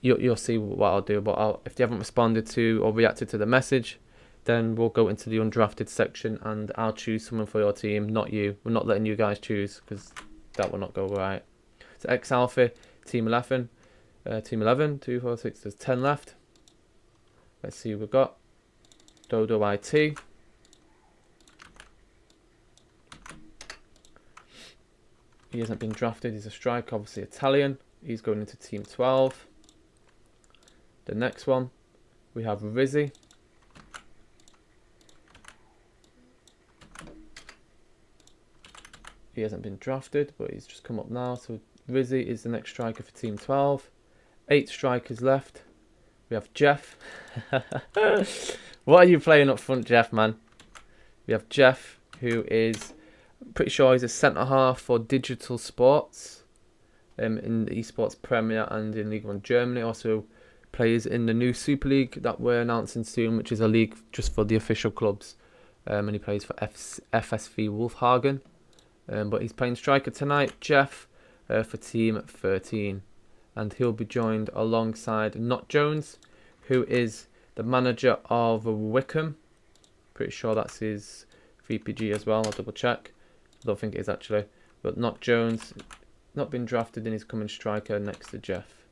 you'll see what I'll do. But if they haven't responded to or reacted to the message, then we'll go into the undrafted section and I'll choose someone for your team, not you. We're not letting you guys choose because that will not go right. So ex-Alpha, Team 11. Team 11, 2, 4, 6, there's 10 left. Let's see who we've got. Dodo IT. He hasn't been drafted. He's a striker, obviously Italian. He's going into Team 12. The next one, we have Rizzi. He hasn't been drafted, but he's just come up now. So Rizzi is the next striker for Team 12. 8 strikers left. We have Jeff. What are you playing up front, Jeff, man? We have Jeff, who is, I'm pretty sure he's a centre-half for Digital Sports in the Esports Premier and in League 1 Germany. Also plays in the new Super League that we're announcing soon, which is a league just for the official clubs. And he plays for FSV Wolfhagen. But he's playing striker tonight, Jeff, for Team 13. And he'll be joined alongside Not Jones, who is the manager of Wickham. Pretty sure that's his VPG as well. I'll double check. I don't think it is actually. But Not Jones, not been drafted, and he's coming striker next to Jeff.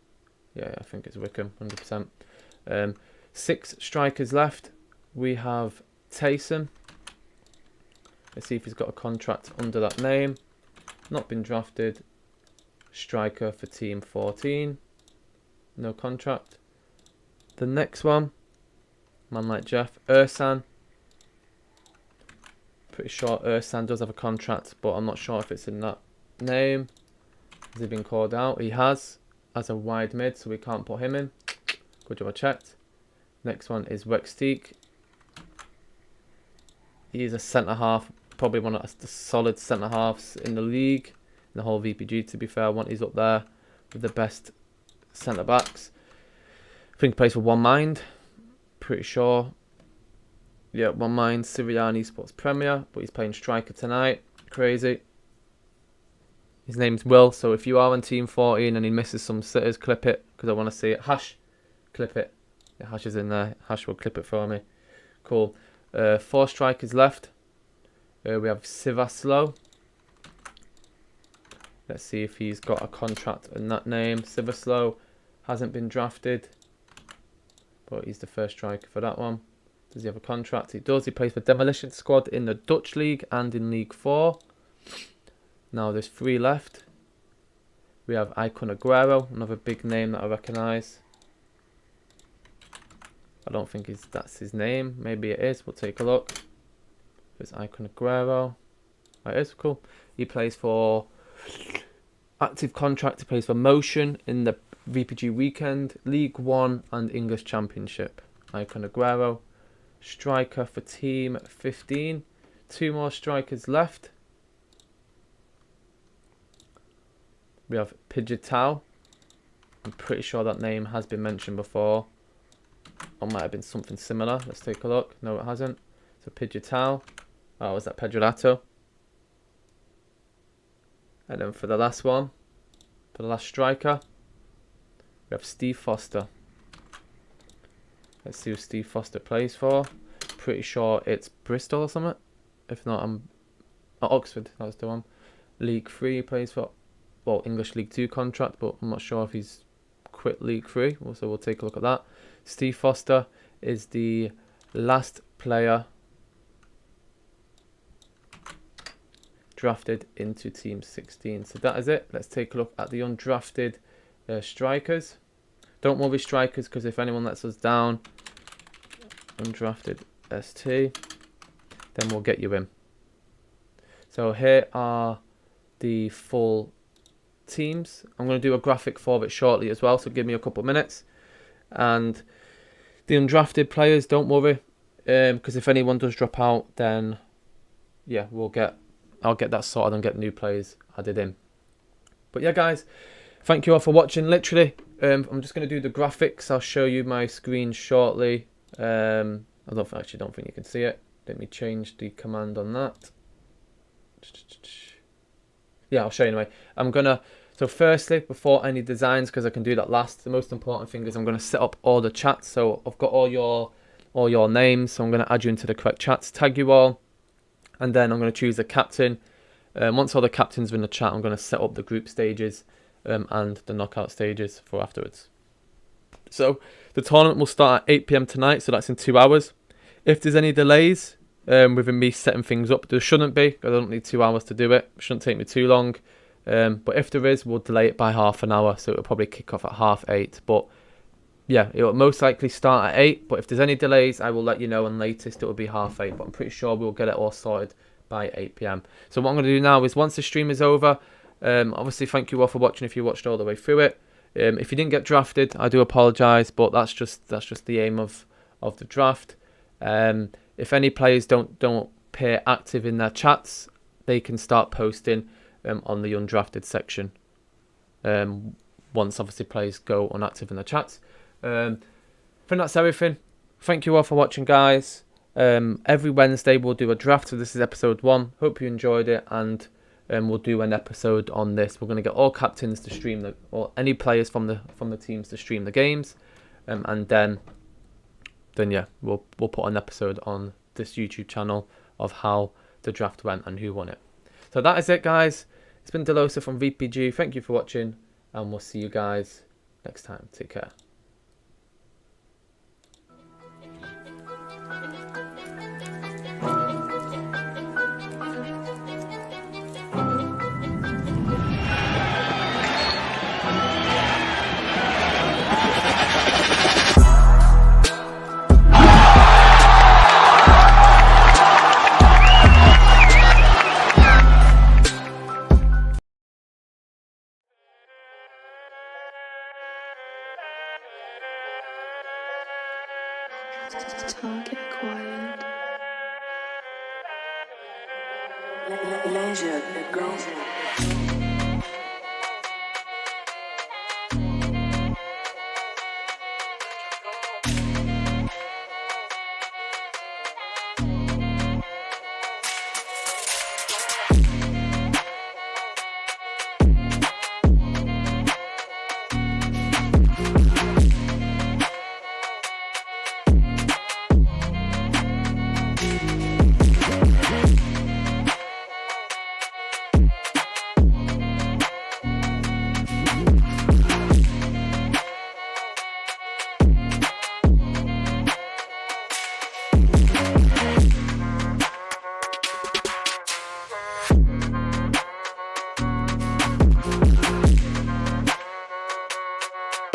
Yeah, I think it's Wickham, 100%. 6 strikers left. We have Taysom. Let's see if he's got a contract under that name. Not been drafted. Striker for Team 14. No contract. The next one, man like Jeff, Ursan. Pretty sure Ursan does have a contract, but I'm not sure if it's in that name. Has he been called out? He has, as a wide mid, so we can't put him in. Good job, I checked. Next one is Wexteek. He's a centre-half, probably one of the solid centre-halves in the league. In the whole VPG, to be fair. He's up there with the best centre-backs. I think he plays for One Mind. Pretty sure. Yeah, One Mind, Siriani Sports Premier. But he's playing striker tonight. Crazy. His name's Will. So if you are on Team 14 and he misses some sitters, clip it. Because I want to see it. Hash, clip it. Yeah, Hash is in there. Hash will clip it for me. Cool. 4 strikers left. We have Sivaslo. Let's see if he's got a contract in that name. Sivaslo hasn't been drafted, but he's the first striker for that one. Does he have a contract? He does. He plays for Demolition Squad in the Dutch League and in League 4. Now there's 3 left. We have Icon Aguero, another big name that I recognise. I don't think that's his name. Maybe it is. We'll take a look. It's Icon Aguero. Oh, it is. Cool. He plays for active contract. He plays for Motion in the VPG Weekend, League 1 and English Championship. Icon Aguero. Striker for Team 15. 2 more strikers left. We have Pidgeotto. I'm pretty sure that name has been mentioned before. Or might have been something similar. Let's take a look. No, it hasn't. So Pidgeotto. Oh, was that Pedrolato? And then for the last one, for the last striker, we have Steve Foster. Let's see who Steve Foster plays for. Pretty sure it's Bristol or something. If not, I'm at Oxford. That was the one. League 3 he plays for. Well, English League 2 contract, but I'm not sure if he's quit League 3. So we'll take a look at that. Steve Foster is the last player drafted into Team 16. So that is it. Let's take a look at the undrafted strikers. Don't worry, strikers, because if anyone lets us down, undrafted ST, then we'll get you in. So here are the full teams. I'm going to do a graphic for it shortly as well, so give me a couple of minutes. And the undrafted players, don't worry, because if anyone does drop out, then yeah, I'll get that sorted and get new players added in. But yeah, guys, thank you all for watching. Literally, I'm just going to do the graphics. I'll show you my screen shortly. I don't think you can see it. Let me change the command on that. Yeah, I'll show you anyway. So firstly, before any designs, because I can do that last, the most important thing is I'm going to set up all the chats. So I've got all your names, so I'm going to add you into the correct chats, tag you all, and then I'm going to choose a captain. Once all the captains are in the chat, I'm going to set up the group stages and the knockout stages for afterwards. So the tournament will start at 8 PM tonight, so that's in 2 hours. If there's any delays within me setting things up, there shouldn't be, because I don't need 2 hours to do it. It shouldn't take me too long. But if there is, we'll delay it by half an hour, so it'll probably kick off at 8:30. But yeah, it will most likely start at 8. But if there's any delays, I will let you know, and latest it will be 8:30. But I'm pretty sure we'll get it all sorted by 8 PM. So what I'm going to do now is, once the stream is over, obviously thank you all for watching if you watched all the way through it. If you didn't get drafted, I do apologise, but that's just the aim of the draft. If any players don't appear active in their chats, they can start posting on the undrafted section. Once obviously players go inactive in the chats. I think that's everything. Thank you all for watching, guys. Every Wednesday we'll do a draft, so this is episode 1. Hope you enjoyed it, and we'll do an episode on this. We're going to get all captains to stream or any players from the teams to stream the games, and then yeah, we'll put an episode on this YouTube channel of how the draft went and who won it. So that is it, guys. It's been Delosa from VPG. Thank you for watching, and we'll see you guys next time. Take care. Target acquired. Leisure, the goal.